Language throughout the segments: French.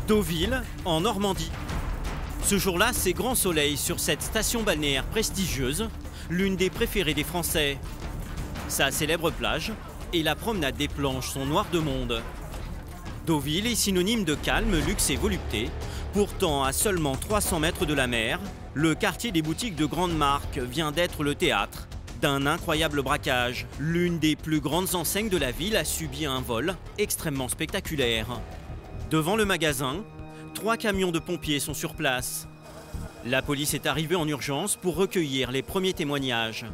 Deauville, en Normandie. Ce jour-là, c'est grand soleil sur cette station balnéaire prestigieuse, l'une des préférées des Français. Sa célèbre plage et la promenade des planches sont noires de monde. Deauville est synonyme de calme, luxe et volupté. Pourtant, à seulement 300 mètres de la mer, le quartier des boutiques de grandes marques vient d'être le théâtre d'un incroyable braquage. L'une des plus grandes enseignes de la ville a subi un vol extrêmement spectaculaire. Devant le magasin, 3 camions de pompiers sont sur place. La police est arrivée en urgence pour recueillir les premiers témoignages.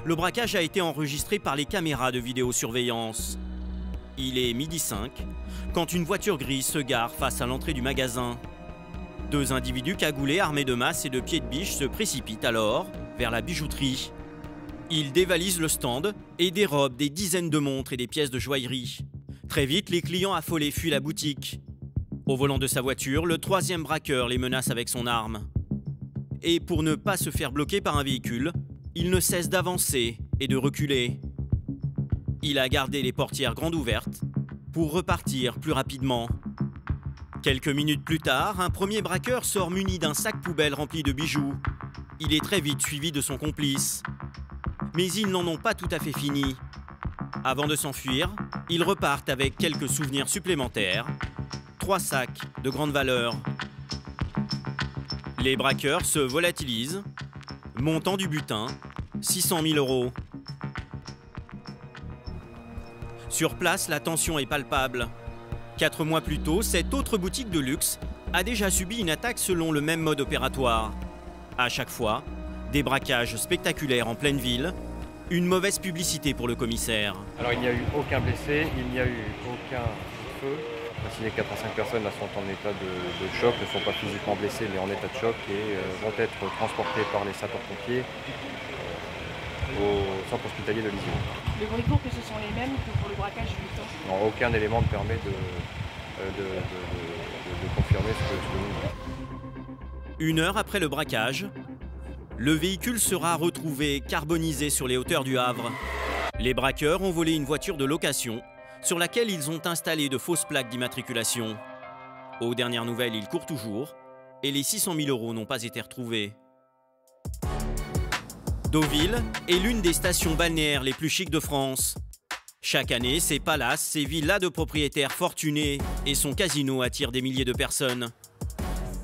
Le braquage a été enregistré par les caméras de vidéosurveillance. Il est 12h05 quand une voiture grise se gare face à l'entrée du magasin. 2 individus cagoulés armés de masses et de pieds de biche se précipitent alors vers la bijouterie. Ils dévalisent le stand et dérobent des dizaines de montres et des pièces de joaillerie. Très vite, les clients affolés fuient la boutique. Au volant de sa voiture, le 3e braqueur les menace avec son arme. Et pour ne pas se faire bloquer par un véhicule, il ne cesse d'avancer et de reculer. Il a gardé les portières grandes ouvertes pour repartir plus rapidement. Quelques minutes plus tard, un premier braqueur sort muni d'un sac poubelle rempli de bijoux. Il est très vite suivi de son complice. Mais ils n'en ont pas tout à fait fini. Avant de s'enfuir, ils repartent avec quelques souvenirs supplémentaires. 3 sacs de grande valeur. Les braqueurs se volatilisent. Montant du butin, 600 000 €. Sur place, la tension est palpable. 4 mois plus tôt, cette autre boutique de luxe a déjà subi une attaque selon le même mode opératoire. À chaque fois, des braquages spectaculaires en pleine ville, une mauvaise publicité pour le commissaire. Alors il n'y a eu aucun blessé, il n'y a eu aucun feu. Les 4 à 5 personnes là, sont en état de choc, ne sont pas physiquement blessées mais en état de choc et vont être transportées par les sapeurs-pompiers au centre hospitalier de Lisieux. Le bruit court que ce sont les mêmes que pour le braquage du temps. Non, aucun élément ne permet de confirmer ce que nous disons. 1 heure après le braquage, le véhicule sera retrouvé carbonisé sur les hauteurs du Havre. Les braqueurs ont volé une voiture de location sur laquelle ils ont installé de fausses plaques d'immatriculation. Aux dernières nouvelles, ils courent toujours et les 600 000 € n'ont pas été retrouvés. Deauville est l'une des stations balnéaires les plus chics de France. Chaque année, ses palaces, ses villas de propriétaires fortunés et son casino attirent des milliers de personnes.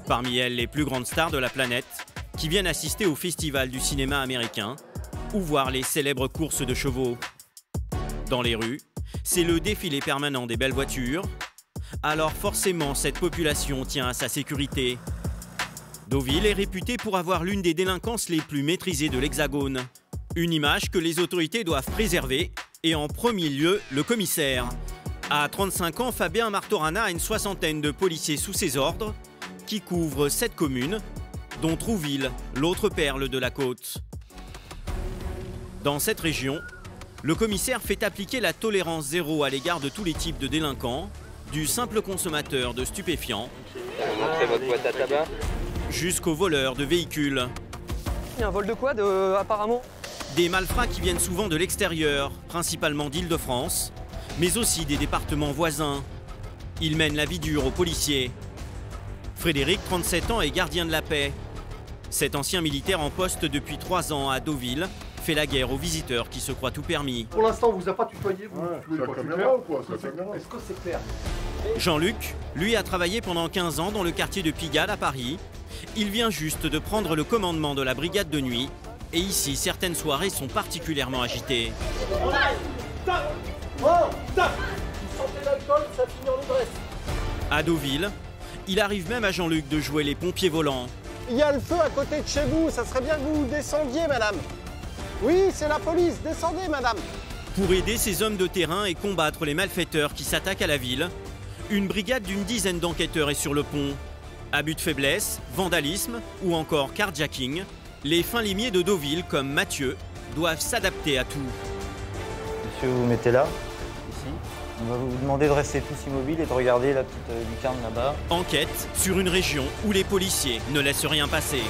Parmi elles, les plus grandes stars de la planète qui viennent assister au festival du cinéma américain ou voir les célèbres courses de chevaux. Dans les rues, c'est le défilé permanent des belles voitures. Alors forcément, cette population tient à sa sécurité. Deauville est réputée pour avoir l'une des délinquances les plus maîtrisées de l'Hexagone. Une image que les autorités doivent préserver, et en premier lieu, le commissaire. À 35 ans, Fabien Martorana a une 60aine de policiers sous ses ordres, qui couvrent 7 communes, dont Trouville, l'autre perle de la côte. Dans cette région, le commissaire fait appliquer la tolérance zéro à l'égard de tous les types de délinquants, du simple consommateur de stupéfiants, montrez votre boîte à tabac, jusqu'aux voleurs de véhicules. Il y a un vol de quad apparemment. Des malfrats qui viennent souvent de l'extérieur, principalement d'Île-de-France, mais aussi des départements voisins. Ils mènent la vie dure aux policiers. Frédéric, 37 ans, est gardien de la paix. Cet ancien militaire en poste depuis 3 ans à Deauville fait la guerre aux visiteurs qui se croient tout permis. Pour l'instant, on vous a pas tutoyé, vous pouvez pas caméra ou quoi? Est-ce que c'est clair? Jean-Luc, lui, a travaillé pendant 15 ans dans le quartier de Pigalle à Paris. Il vient juste de prendre le commandement de la brigade de nuit. Et ici, certaines soirées sont particulièrement agitées. On arrive! Stop! Oh, stop! Vous sentez l'alcool, ça finit en ivresse. À Deauville, il arrive même à Jean-Luc de jouer les pompiers volants. Il y a le feu à côté de chez vous, ça serait bien que vous descendiez, madame. Oui, c'est la police, descendez, madame. Pour aider ces hommes de terrain et combattre les malfaiteurs qui s'attaquent à la ville, une brigade d'une dizaine d'enquêteurs est sur le pont. Abus de faiblesse, vandalisme ou encore carjacking, les fins limiers de Deauville, comme Mathieu, doivent s'adapter à tout. Monsieur, vous vous mettez là, ici. On va vous demander de rester tous immobiles et de regarder la petite lucarne là-bas. Enquête sur une région où les policiers ne laissent rien passer.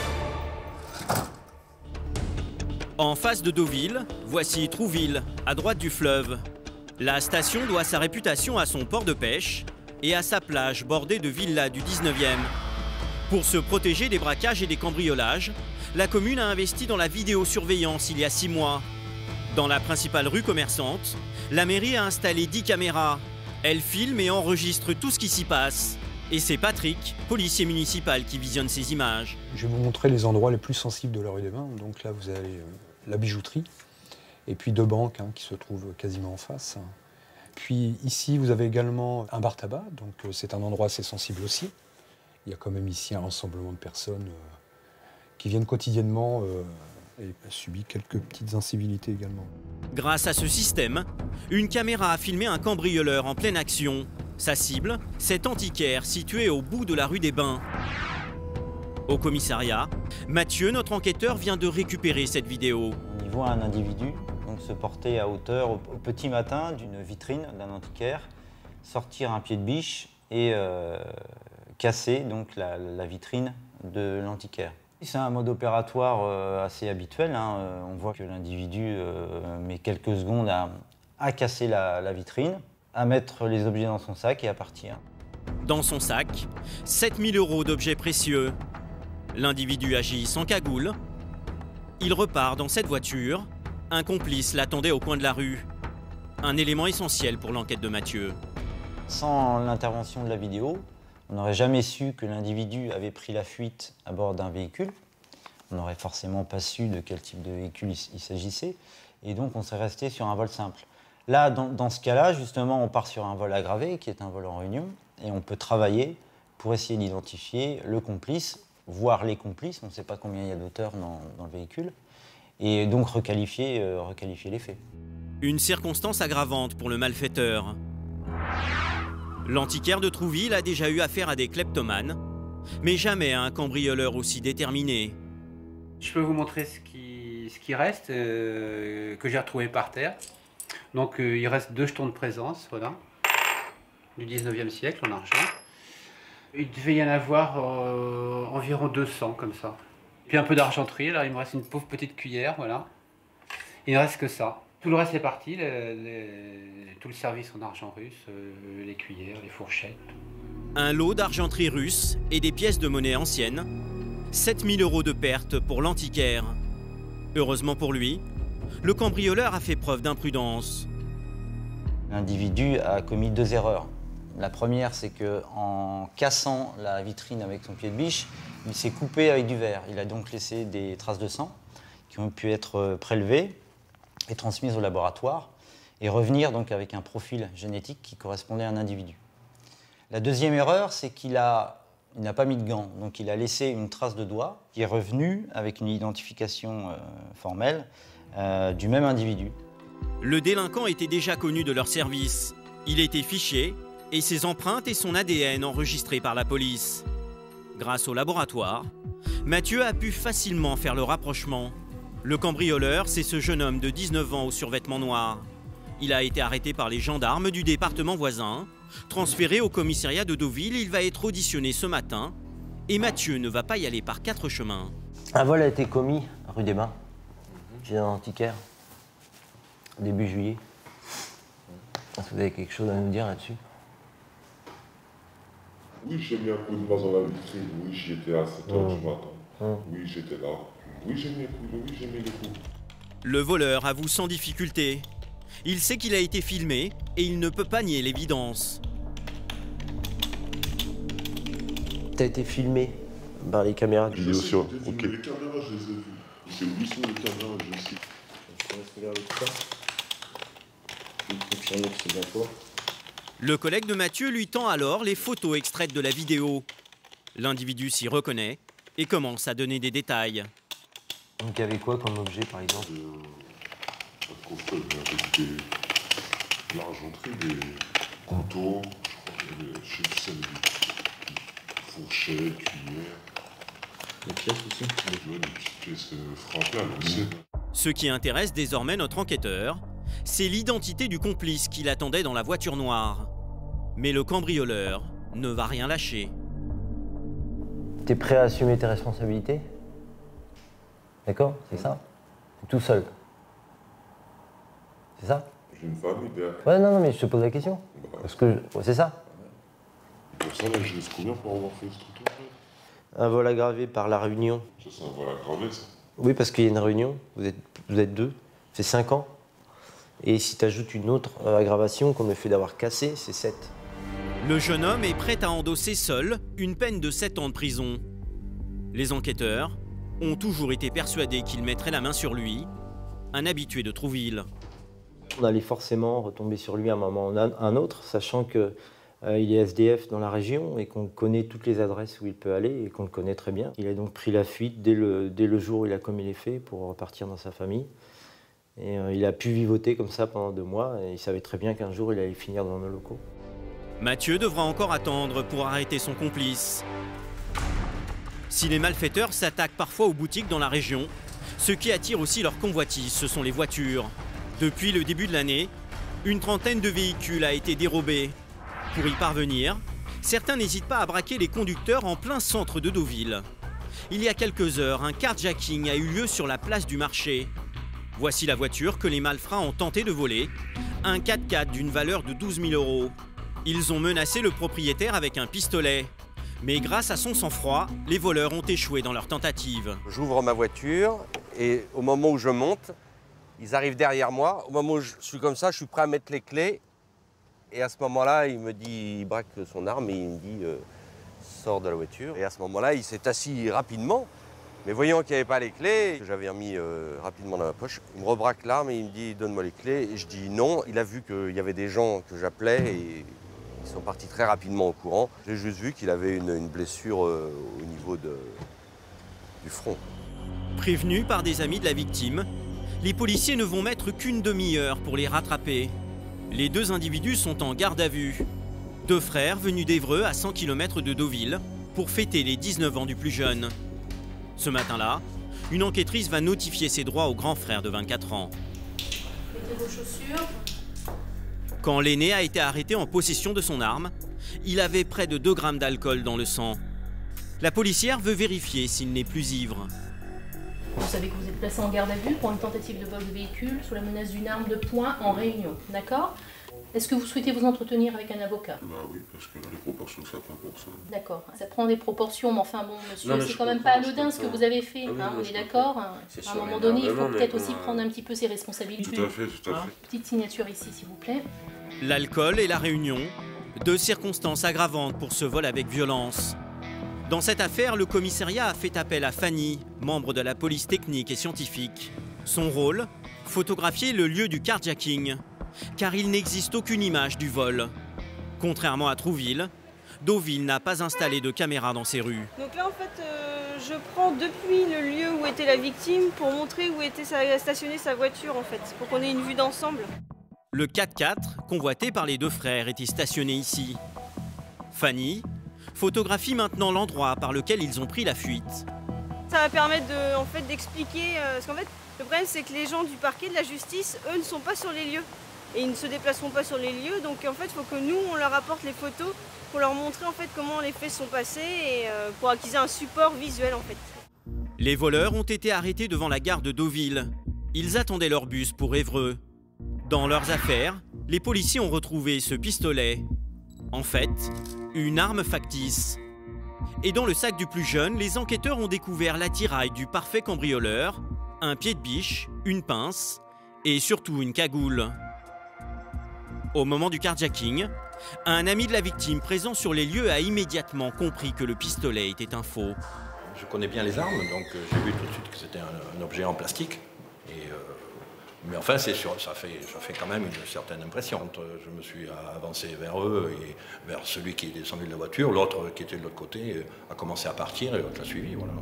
En face de Deauville, voici Trouville, à droite du fleuve. La station doit sa réputation à son port de pêche et à sa plage bordée de villas du 19e. Pour se protéger des braquages et des cambriolages, la commune a investi dans la vidéosurveillance il y a 6 mois. Dans la principale rue commerçante, la mairie a installé 10 caméras. Elle filme et enregistre tout ce qui s'y passe. Et c'est Patrick, policier municipal, qui visionne ces images. Je vais vous montrer les endroits les plus sensibles de la rue des Bains. Donc là, vous avez la bijouterie et puis 2 banques qui se trouvent quasiment en face. Puis ici, vous avez également un bar tabac, donc c'est un endroit assez sensible aussi. Il y a quand même ici un rassemblement de personnes qui viennent quotidiennement et subissent quelques petites incivilités également. Grâce à ce système, une caméra a filmé un cambrioleur en pleine action. Sa cible, cet antiquaire situé au bout de la rue des Bains. Au commissariat, Mathieu, notre enquêteur, vient de récupérer cette vidéo. On y voit un individu donc, se porter à hauteur au petit matin d'une vitrine d'un antiquaire, sortir un pied de biche et casser donc, la vitrine de l'antiquaire. C'est un mode opératoire assez habituel. On voit que l'individu met quelques secondes à casser la vitrine, à mettre les objets dans son sac et à partir. Dans son sac, 7 000 € d'objets précieux. L'individu agit sans cagoule. Il repart dans cette voiture. Un complice l'attendait au coin de la rue. Un élément essentiel pour l'enquête de Mathieu. Sans l'intervention de la vidéo, on n'aurait jamais su que l'individu avait pris la fuite à bord d'un véhicule. On n'aurait forcément pas su de quel type de véhicule il s'agissait. Et donc on serait resté sur un vol simple. Là, dans ce cas-là, justement, on part sur un vol aggravé, qui est un vol en réunion, et on peut travailler pour essayer d'identifier le complice, voire les complices, on ne sait pas combien il y a d'auteurs dans le véhicule, et donc requalifier les faits. Une circonstance aggravante pour le malfaiteur. L'antiquaire de Trouville a déjà eu affaire à des kleptomanes, mais jamais à un cambrioleur aussi déterminé. Je peux vous montrer ce qui reste, que j'ai retrouvé par terre. Donc il reste 2 jetons de présence, voilà, du 19e siècle en argent. Il devait y en avoir environ 200 comme ça. Puis un peu d'argenterie, là il me reste une pauvre petite cuillère, voilà. Il ne reste que ça. Tout le reste est parti, tout le service en argent russe, les cuillères, les fourchettes. Un lot d'argenterie russe et des pièces de monnaie anciennes. 7 000 € de pertes pour l'antiquaire. Heureusement pour lui, le cambrioleur a fait preuve d'imprudence. L'individu a commis 2 erreurs. La première, c'est qu'en cassant la vitrine avec son pied de biche, il s'est coupé avec du verre. Il a donc laissé des traces de sang qui ont pu être prélevées et transmises au laboratoire et revenir donc avec un profil génétique qui correspondait à un individu. La deuxième erreur, c'est qu'il n'a pas mis de gants, donc il a laissé une trace de doigt qui est revenue avec une identification formelle du même individu. Le délinquant était déjà connu de leur service. Il était fiché et ses empreintes et son ADN enregistrés par la police. Grâce au laboratoire, Mathieu a pu facilement faire le rapprochement. Le cambrioleur, c'est ce jeune homme de 19 ans au survêtement noir. Il a été arrêté par les gendarmes du département voisin. Transféré au commissariat de Deauville, il va être auditionné ce matin. Et Mathieu ne va pas y aller par 4 chemins. Un vol a été commis rue des Bains, chez un antiquaire, début juillet. Est-ce que vous avez quelque chose à nous dire là-dessus? Oui, j'ai mis un coup de main dans la vitrine. Oui, j'y étais à 7 h du matin. Oui, j'étais là. Oui, j'ai mis les coups. Le voleur avoue sans difficulté. Il sait qu'il a été filmé et il ne peut pas nier l'évidence. T'as été filmé par les caméras de vidéo sur... Ok. Les caméras, je les ai vues. C'est où sont les caméras, je sais. Je te laisse regarder tout ça. Je vais confirmer que c'est bien toi. Le collègue de Mathieu lui tend alors les photos extraites de la vidéo. L'individu s'y reconnaît et commence à donner des détails. Donc il y avait quoi comme objet par exemple? Un coffret avec de l'argenterie, des couteaux, je sais plus ça, des fourchettes, cuillères. Des pièces aussi? Des petites pièces frappées à l'ancienne. Ce qui intéresse désormais notre enquêteur, c'est l'identité du complice qui l'attendait dans la voiture noire. Mais le cambrioleur ne va rien lâcher. T'es prêt à assumer tes responsabilités? D'accord? C'est ça? T'es tout seul? C'est ça? J'ai une famille derrière. Ouais, non, mais je te pose la question. Parce que c'est ça? pour ça, là, je risque combien pour avoir fait ce truc-là? Un vol aggravé par la réunion. Ça, c'est un vol aggravé, ça? Oui, parce qu'il y a une réunion, vous êtes deux, c'est 5 ans. Et si tu ajoutes une autre aggravation qu'on me fait d'avoir cassé, c'est 7. Le jeune homme est prêt à endosser seul une peine de 7 ans de prison. Les enquêteurs ont toujours été persuadés qu'il mettrait la main sur lui, un habitué de Trouville. On allait forcément retomber sur lui à un moment ou un autre, sachant qu'il est SDF dans la région et qu'on connaît toutes les adresses où il peut aller et qu'on le connaît très bien. Il a donc pris la fuite dès le jour où il a commis les faits pour repartir dans sa famille. Et il a pu vivoter comme ça pendant 2 mois et il savait très bien qu'un jour il allait finir dans nos locaux. Mathieu devra encore attendre pour arrêter son complice. Si les malfaiteurs s'attaquent parfois aux boutiques dans la région, ce qui attire aussi leur convoitise, ce sont les voitures. Depuis le début de l'année, une trentaine de véhicules a été dérobé. Pour y parvenir, certains n'hésitent pas à braquer les conducteurs en plein centre de Deauville. Il y a quelques heures, un carjacking a eu lieu sur la place du marché. Voici la voiture que les malfrats ont tenté de voler, un 4x4 d'une valeur de 12 000 €. Ils ont menacé le propriétaire avec un pistolet. Mais grâce à son sang-froid, les voleurs ont échoué dans leur tentative. J'ouvre ma voiture et au moment où je monte, ils arrivent derrière moi. Au moment où je suis comme ça, je suis prêt à mettre les clés. Et à ce moment-là, il braque son arme et il me dit sors de la voiture. Et à ce moment-là, il s'est assis rapidement. Mais voyant qu'il n'y avait pas les clés, que j'avais remis rapidement dans ma poche, il me rebraque l'arme et il me dit donne-moi les clés. Et je dis non. Il a vu qu'il y avait des gens que j'appelais et ils sont partis très rapidement au courant. J'ai juste vu qu'il avait une blessure au niveau du front. Prévenus par des amis de la victime, les policiers ne vont mettre qu'une demi-heure pour les rattraper. Les 2 individus sont en garde à vue. 2 frères venus d'Évreux à 100 km de Deauville pour fêter les 19 ans du plus jeune. Ce matin-là, une enquêtrice va notifier ses droits au grand frère de 24 ans. Mettez vos chaussures. Quand l'aîné a été arrêté en possession de son arme, il avait près de 2 grammes d'alcool dans le sang. La policière veut vérifier s'il n'est plus ivre. Vous savez que vous êtes placé en garde à vue pour une tentative de vol de véhicule sous la menace d'une arme de poing en réunion, d'accord? Est-ce que vous souhaitez vous entretenir avec un avocat? Bah oui, parce que les proportions, ça prend pour ça. D'accord, ça prend des proportions, mais enfin bon, monsieur, c'est quand même pas anodin ce que vous avez fait, on est d'accord? À un moment donné, il faut peut-être aussi prendre un petit peu ses responsabilités. Tout à fait, tout à fait. Petite signature ici, s'il vous plaît. L'alcool et la réunion, 2 circonstances aggravantes pour ce vol avec violence. Dans cette affaire, le commissariat a fait appel à Fanny, membre de la police technique et scientifique. Son rôle, photographier le lieu du carjacking, car il n'existe aucune image du vol. Contrairement à Trouville, Deauville n'a pas installé de caméra dans ses rues. Donc là, en fait, je prends depuis le lieu où était la victime pour montrer où était stationnée sa voiture, en fait, pour qu'on ait une vue d'ensemble. Le 4x4, convoité par les 2 frères, était stationné ici. Fanny photographie maintenant l'endroit par lequel ils ont pris la fuite. Ça va permettre d'expliquer, parce qu'en fait, le problème c'est que les gens du parquet, de la justice, eux ne sont pas sur les lieux. Et ils ne se déplaceront pas sur les lieux, donc en fait, il faut que nous, on leur apporte les photos pour leur montrer en fait comment les faits sont passés et pour acquérir un support visuel en fait. Les voleurs ont été arrêtés devant la gare de Deauville. Ils attendaient leur bus pour Évreux. Dans leurs affaires, les policiers ont retrouvé ce pistolet. En fait, une arme factice. Et dans le sac du plus jeune, les enquêteurs ont découvert l'attirail du parfait cambrioleur, un pied de biche, une pince et surtout une cagoule. Au moment du carjacking, un ami de la victime présent sur les lieux a immédiatement compris que le pistolet était un faux. Je connais bien les armes, donc j'ai vu tout de suite que c'était un objet en plastique. Mais enfin, c'est sûr, ça fait quand même une certaine impression. Je me suis avancé vers eux et vers celui qui est descendu de la voiture. L'autre qui était de l'autre côté a commencé à partir et l'autre l'a suivi. Voilà.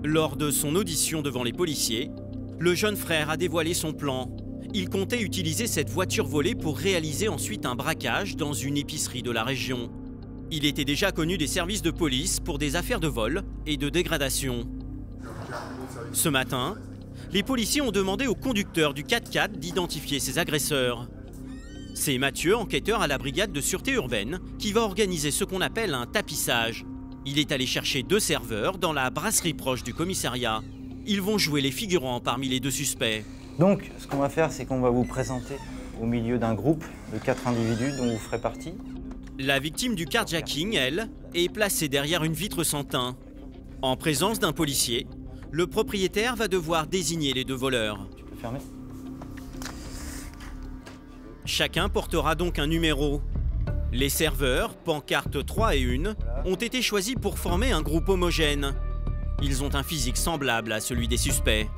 Lors de son audition devant les policiers, le jeune frère a dévoilé son plan. Il comptait utiliser cette voiture volée pour réaliser ensuite un braquage dans une épicerie de la région. Il était déjà connu des services de police pour des affaires de vol et de dégradation. Ce matin, les policiers ont demandé au conducteur du 4x4 d'identifier ses agresseurs. C'est Mathieu, enquêteur à la brigade de sûreté urbaine, qui va organiser ce qu'on appelle un tapissage. Il est allé chercher 2 serveurs dans la brasserie proche du commissariat. Ils vont jouer les figurants parmi les 2 suspects. Donc, ce qu'on va faire, c'est qu'on va vous présenter au milieu d'un groupe de 4 individus dont vous ferez partie. La victime du carjacking, elle, est placée derrière une vitre sans teint. En présence d'un policier, le propriétaire va devoir désigner les deux voleurs. Tu peux fermer. Chacun portera donc un numéro. Les serveurs, pancartes 3 et 1, ont été choisis pour former un groupe homogène. Ils ont un physique semblable à celui des suspects.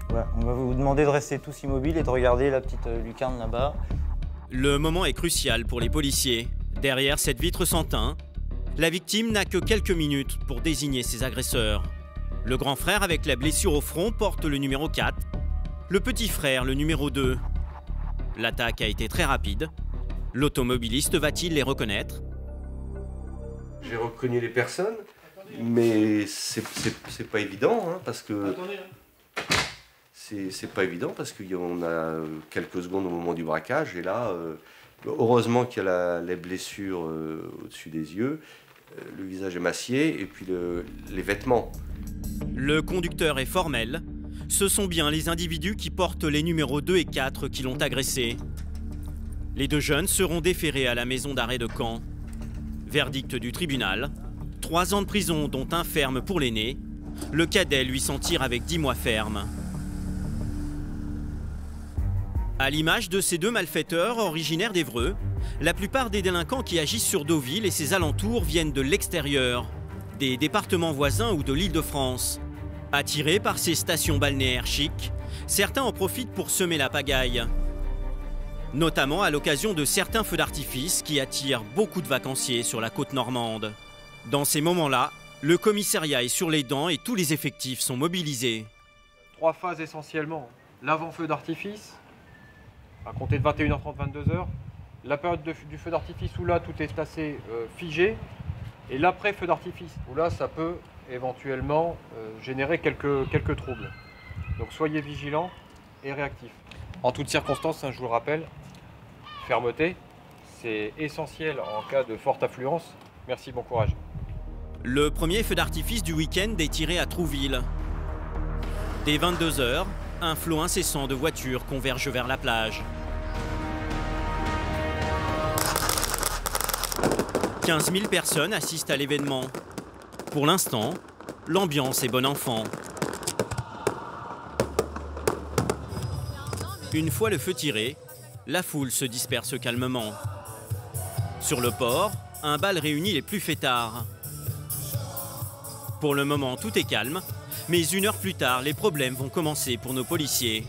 Voilà, on va vous demander de rester tous immobiles et de regarder la petite lucarne là-bas. Le moment est crucial pour les policiers. Derrière cette vitre sans teint, la victime n'a que quelques minutes pour désigner ses agresseurs. Le grand frère avec la blessure au front porte le numéro 4, le petit frère le numéro 2. L'attaque a été très rapide. L'automobiliste va-t-il les reconnaître? J'ai reconnu les personnes, mais c'est pas évident, hein, parce que c'est pas évident parce qu'on a quelques secondes au moment du braquage et là, heureusement qu'il y a les blessures au-dessus des yeux, le visage émacié et puis les vêtements. Le conducteur est formel. Ce sont bien les individus qui portent les numéros 2 et 4 qui l'ont agressé. Les deux jeunes seront déférés à la maison d'arrêt de Caen. Verdict du tribunal, 3 ans de prison dont 1 ferme pour l'aîné. Le cadet lui s'en tire avec 10 mois ferme. À l'image de ces deux malfaiteurs originaires d'Évreux, la plupart des délinquants qui agissent sur Deauville et ses alentours viennent de l'extérieur, des départements voisins ou de l'Île-de-France. Attirés par ces stations balnéaires chics, certains en profitent pour semer la pagaille. Notamment à l'occasion de certains feux d'artifice qui attirent beaucoup de vacanciers sur la côte normande. Dans ces moments-là, le commissariat est sur les dents et tous les effectifs sont mobilisés. 3 phases essentiellement. L'avant-feu d'artifice, à compter de 21h30, 22h. La période du feu d'artifice où là tout est assez figé. Et l'après-feu d'artifice où là ça peut éventuellement générer quelques troubles. Donc soyez vigilants et réactifs. En toutes circonstances, hein, je vous le rappelle, fermeté, c'est essentiel en cas de forte affluence. Merci, bon courage. Le premier feu d'artifice du week-end est tiré à Trouville. Dès 22h, un flot incessant de voitures converge vers la plage. 15 000 personnes assistent à l'événement. Pour l'instant, l'ambiance est bon enfant. Une fois le feu tiré, la foule se disperse calmement. Sur le port, un bal réunit les plus fêtards. Pour le moment, tout est calme, mais 1 heure plus tard, les problèmes vont commencer pour nos policiers.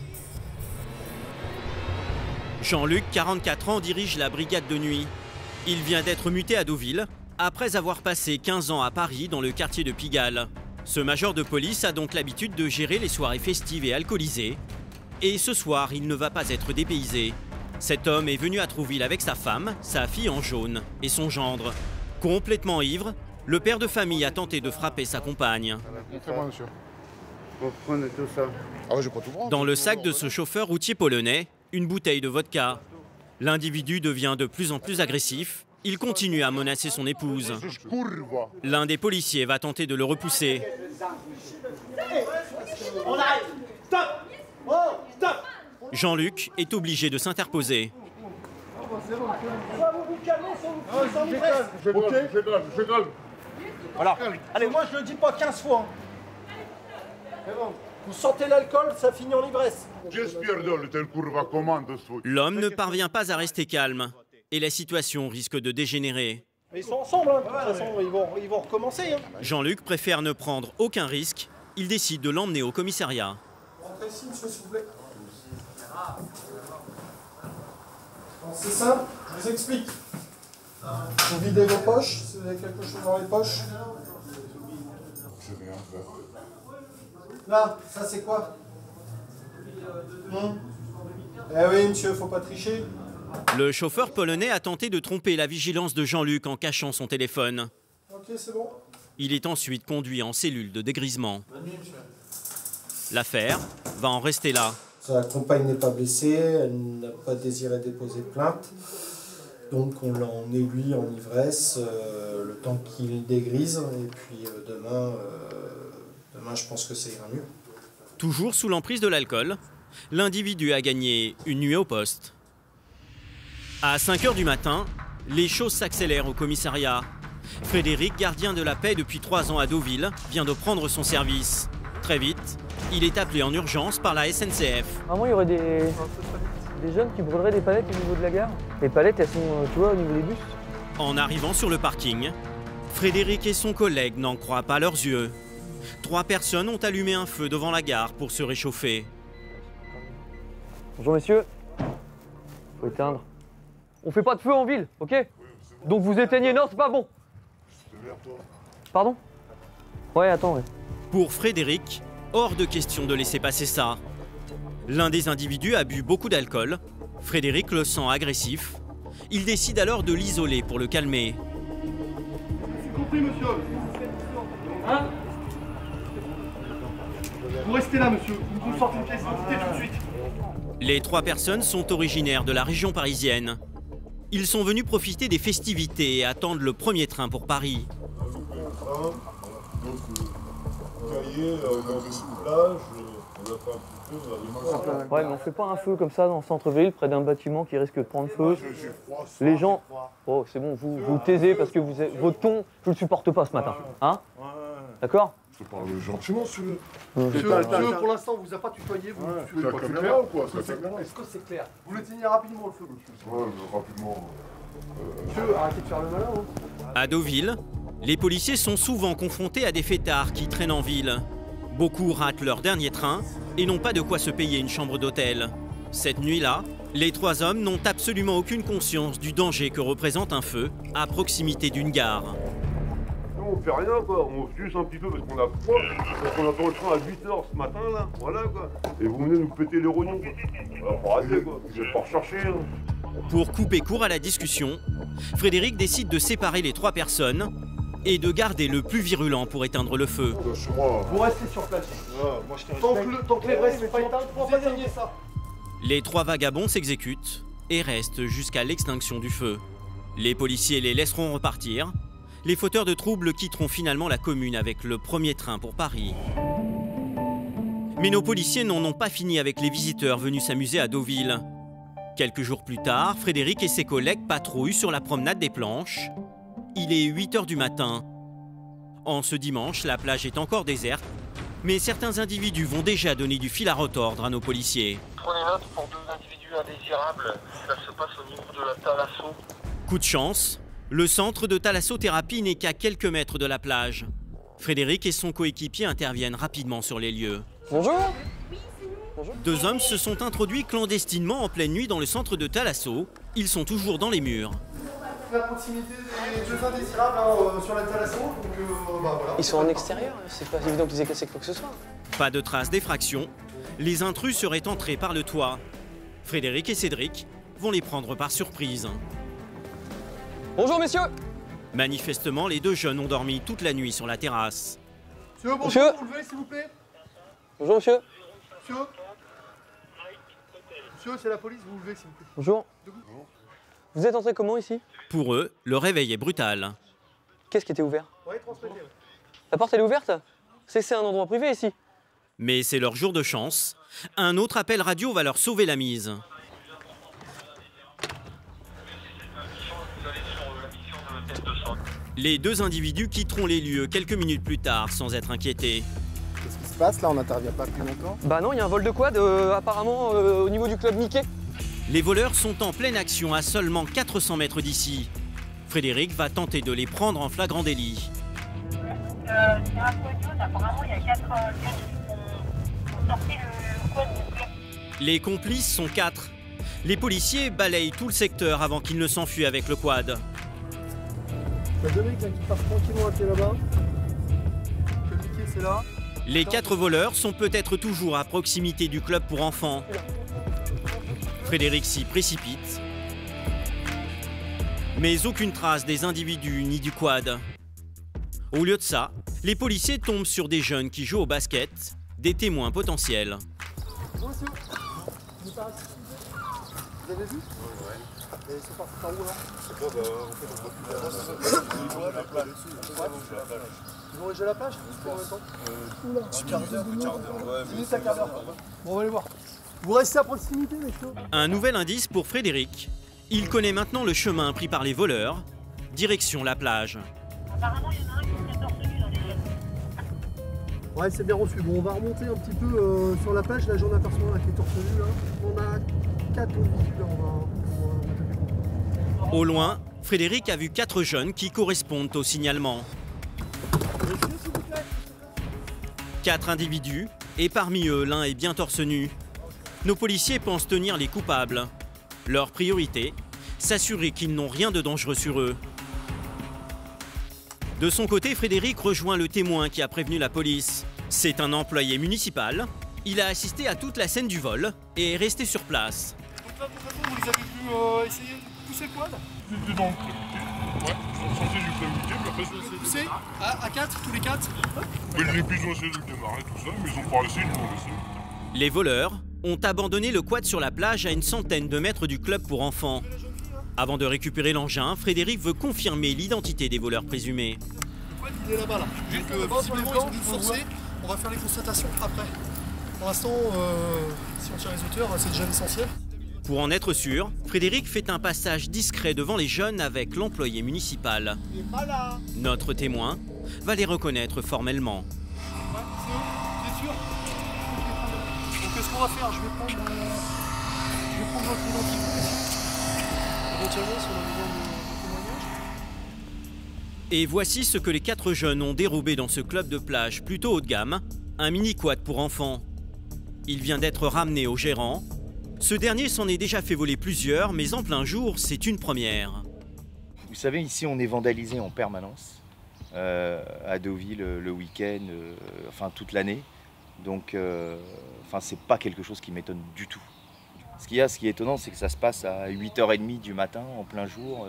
Jean-Luc, 44 ans, dirige la brigade de nuit. Il vient d'être muté à Deauville, après avoir passé 15 ans à Paris dans le quartier de Pigalle. Ce major de police a donc l'habitude de gérer les soirées festives et alcoolisées. Et ce soir, il ne va pas être dépaysé. Cet homme est venu à Trouville avec sa femme, sa fille en jaune et son gendre. Complètement ivre, le père de famille a tenté de frapper sa compagne. Dans le sac de ce chauffeur routier polonais, une bouteille de vodka. L'individu devient de plus en plus agressif. Il continue à menacer son épouse. L'un des policiers va tenter de le repousser. On arrête. Stop. Oh, stop. Jean-Luc est obligé de s'interposer. Soit vous vous calmez, soit vous vous en ivresse. Je calme. Voilà. Allez, moi je le dis pas 15 fois. C'est bon. Vous sentez l'alcool, ça finit en ivresse. L'homme ne parvient pas à rester calme et la situation risque de dégénérer. Mais ils sont ensemble, hein. De toute façon, ils vont recommencer. Hein. Jean-Luc préfère ne prendre aucun risque. Il décide de l'emmener au commissariat. Rentrez ici, monsieur, s'il vous plaît. C'est simple, je vous explique. Vous videz vos poches, si vous avez quelque chose dans les poches. J'ai rien à faire. Là, ça c'est quoi? Eh oui, monsieur, faut pas tricher. Le chauffeur polonais a tenté de tromper la vigilance de Jean-Luc en cachant son téléphone. Ok, c'est bon. Il est ensuite conduit en cellule de dégrisement. L'affaire va en rester là. Sa compagne n'est pas blessée, elle n'a pas désiré déposer plainte. Donc on l'a emmené lui en ivresse, le temps qu'il dégrise. Et puis demain, je pense que ça ira mieux. Toujours sous l'emprise de l'alcool, l'individu a gagné une nuit au poste. À 5 h du matin, Les choses s'accélèrent au commissariat. Frédéric, gardien de la paix depuis 3 ans à Deauville, vient de prendre son service. Très vite, il est appelé en urgence par la SNCF. Vraiment, il y aurait des jeunes qui brûleraient des palettes au niveau de la gare. Les palettes, elles sont, tu vois, au niveau des bus. En arrivant sur le parking, Frédéric et son collègue n'en croient pas leurs yeux. 3 personnes ont allumé un feu devant la gare pour se réchauffer. Bonjour messieurs. Faut éteindre. On fait pas de feu en ville, ok? Donc vous éteignez, non, c'est pas bon. Pardon? Ouais, attends, ouais. Pour Frédéric, hors de question de laisser passer ça. L'un des individus a bu beaucoup d'alcool. Frédéric le sent agressif. Il décide alors de l'isoler pour le calmer. C'est compris, monsieur. Hein? Vous restez là, monsieur. Vous sortez une pièce d'identité tout de suite. Les 3 personnes sont originaires de la région parisienne. Ils sont venus profiter des festivités et attendent le premier train pour Paris. Ouais, mais on fait pas un feu comme ça dans le centre-ville, près d'un bâtiment qui risque de prendre feu. Les gens... Oh, c'est bon, vous taisez parce que votre ton, je le supporte pas ce matin. Hein? D'accord? Je parle gentiment, celui-là. Monsieur, pour l'instant, on vous a pas tutoyé. C'est la caméra ou quoi? Est-ce que c'est clair? Vous l'éteignez rapidement le feu, monsieur. Ouais, rapidement. Monsieur, arrêtez de faire le malin. À Deauville, les policiers sont souvent confrontés à des fêtards qui traînent en ville. Beaucoup ratent leur dernier train et n'ont pas de quoi se payer une chambre d'hôtel. Cette nuit-là, les 3 hommes n'ont absolument aucune conscience du danger que représente un feu à proximité d'une gare. On fait rien quoi, on juste un petit peu parce qu'on a froid, parce qu'on attend le train à 8h ce matin là, voilà quoi. Et vous venez nous péter les rognons quoi. Alors faut arrêter quoi, vous êtes pas recherché. Hein. Pour couper court à la discussion, Frédéric décide de séparer les 3 personnes et de garder le plus virulent pour éteindre le feu. Vous restez sur place. Tant que les vrais ne sont pas éteints, vous éteignez ça. Les 3 vagabonds s'exécutent et restent jusqu'à l'extinction du feu. Les policiers les laisseront repartir. Les fauteurs de troubles quitteront finalement la commune avec le premier train pour Paris. Mais nos policiers n'en ont pas fini avec les visiteurs venus s'amuser à Deauville. Quelques jours plus tard, Frédéric et ses collègues patrouillent sur la promenade des Planches. Il est 8h du matin. En ce dimanche, la plage est encore déserte, mais certains individus vont déjà donner du fil à retordre à nos policiers. Prenez note pour 2 individus indésirables. Ça se passe au niveau de la Thalasso. Coup de chance, le centre de thalassothérapie n'est qu'à quelques mètres de la plage. Frédéric et son coéquipier interviennent rapidement sur les lieux. Bonjour. 2 hommes se sont introduits clandestinement en pleine nuit dans le centre de Thalasso. Ils sont toujours dans les murs. La proximité des 2 indésirables sur la Thalasso, donc bah voilà. Ils sont en extérieur, c'est pas évident qu'ils aient cassé quoi que ce soit. Pas de traces d'effraction. Les intrus seraient entrés par le toit. Frédéric et Cédric vont les prendre par surprise. Bonjour messieurs. Manifestement, les 2 jeunes ont dormi toute la nuit sur la terrasse. Monsieur, bonjour, vous levez s'il vous plaît. Bonjour monsieur. Monsieur, c'est la police, vous levez s'il vous plaît. Bonjour. Vous êtes entré comment ici? Pour eux, le réveil est brutal. Qu'est-ce qui était ouvert? Ouais, transmettez. La porte elle est ouverte? C'est un endroit privé ici. Mais c'est leur jour de chance. Un autre appel radio va leur sauver la mise. Les 2 individus quitteront les lieux quelques minutes plus tard sans être inquiétés. Qu'est-ce qui se passe là? On n'intervient pas plus longtemps? Bah non, il y a un vol de quad apparemment au niveau du club Mickey. Les voleurs sont en pleine action à seulement 400 mètres d'ici. Frédéric va tenter de les prendre en flagrant délit. Apparemment, il y a 4 qui ont sorti le quad du club. Les complices sont 4. Les policiers balayent tout le secteur avant qu'ils ne s'enfuient avec le quad. Il y a 2 mecs là, qui passent tranquillement à pied là-bas. Le Mickey, c'est là. Les 4 voleurs sont peut-être toujours à proximité du club pour enfants. Frédéric s'y précipite. Mais aucune trace des individus ni du quad. Au lieu de ça, les policiers tombent sur des jeunes qui jouent au basket, des témoins potentiels. Bonjour monsieur. Vous avez vu? Ouais. Et c'est parti par où là? C'est quoi? Bah en fait on voit plus la plage. Ils vont réger la plage? Pour combien de temps? 10 minutes à quart d'heure. Bon, on va aller voir. Vous restez à proximité, messieurs. Un nouvel indice pour Frédéric. Il connaît maintenant le chemin pris par les voleurs, direction la plage. Apparemment, il y en a un qui est torse nu dans les jeunes. Ouais, c'est bien reçu. Bon, on va remonter un petit peu sur la plage. Là, j'en aperçois un qui est torse nu. Là. On a 4 véhicules. Au loin, Frédéric a vu 4 jeunes qui correspondent au signalement. 4 individus, et parmi eux, l'un est bien torse nu. Nos policiers pensent tenir les coupables. Leur priorité, s'assurer qu'ils n'ont rien de dangereux sur eux. De son côté, Frédéric rejoint le témoin qui a prévenu la police. C'est un employé municipal. Il a assisté à toute la scène du vol et est resté sur place. Donc là, de toute façon, vous les avez vus essayer de pousser le quad? J'étais dans le club. Ouais, je suis censé du club week-end, mais après je vais pousser à 4, tous les 4? Mais les plus ont essayé de le démarrer, tout ça, mais ils ont pas essayé, ils l'ont laissé. Les voleurs ont abandonné le quad sur la plage à une centaine de mètres du club pour enfants. Avant de récupérer l'engin, Frédéric veut confirmer l'identité des voleurs présumés. Le quad, il est là-bas, là. Donc, visiblement, ils ont dû forcer. On va faire les constatations après. Pour l'instant, si on tient les auteurs, c'est déjà l'essentiel. Pour en être sûr, Frédéric fait un passage discret devant les jeunes avec l'employé municipal. Il est pas là. Notre témoin va les reconnaître formellement. Ouais, c'est eux, vous êtes sûr? Donc qu'est-ce qu'on va faire? Je vais prendre votre identité, éventuellement, si on a besoin de témoignage. Et voici ce que les 4 jeunes ont dérobé dans ce club de plage plutôt haut de gamme, un mini-quad pour enfants. Il vient d'être ramené au gérant. Ce dernier s'en est déjà fait voler plusieurs, mais en plein jour, c'est une première. Vous savez, ici, on est vandalisé en permanence, à Deauville le week-end, enfin toute l'année. Donc, c'est pas quelque chose qui m'étonne du tout. Ce qui est étonnant, c'est que ça se passe à 8h30 du matin, en plein jour,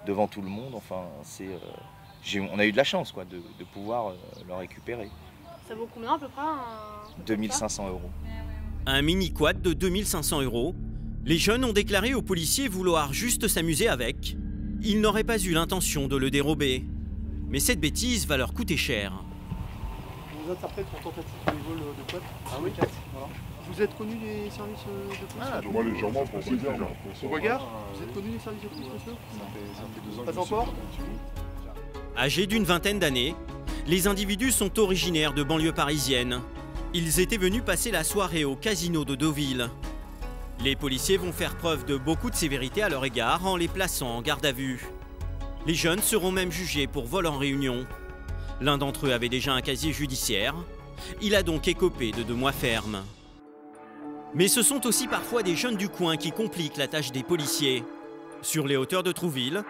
devant tout le monde. Enfin, on a eu de la chance, quoi, de pouvoir le récupérer. Ça vaut combien à peu près 2500 €. Un mini-quad de 2500 €. Les jeunes ont déclaré aux policiers vouloir juste s'amuser avec. Ils n'auraient pas eu l'intention de le dérober. Mais cette bêtise va leur coûter cher. On vous interprète pour tentative de vol de quad. Ah oui, voilà. Vous êtes connu des services de police? Moi, légèrement, pour vous dire. Au regard, vous êtes connu des services de police, monsieur? Ça fait 2 ans. Pas encore? Âgés d'une vingtaine d'années, les individus sont originaires de banlieue parisienne. Ils étaient venus passer la soirée au casino de Deauville. Les policiers vont faire preuve de beaucoup de sévérité à leur égard en les plaçant en garde à vue. Les jeunes seront même jugés pour vol en réunion. L'un d'entre eux avait déjà un casier judiciaire. Il a donc écopé de 2 mois fermes. Mais ce sont aussi parfois des jeunes du coin qui compliquent la tâche des policiers. Sur les hauteurs de Trouville,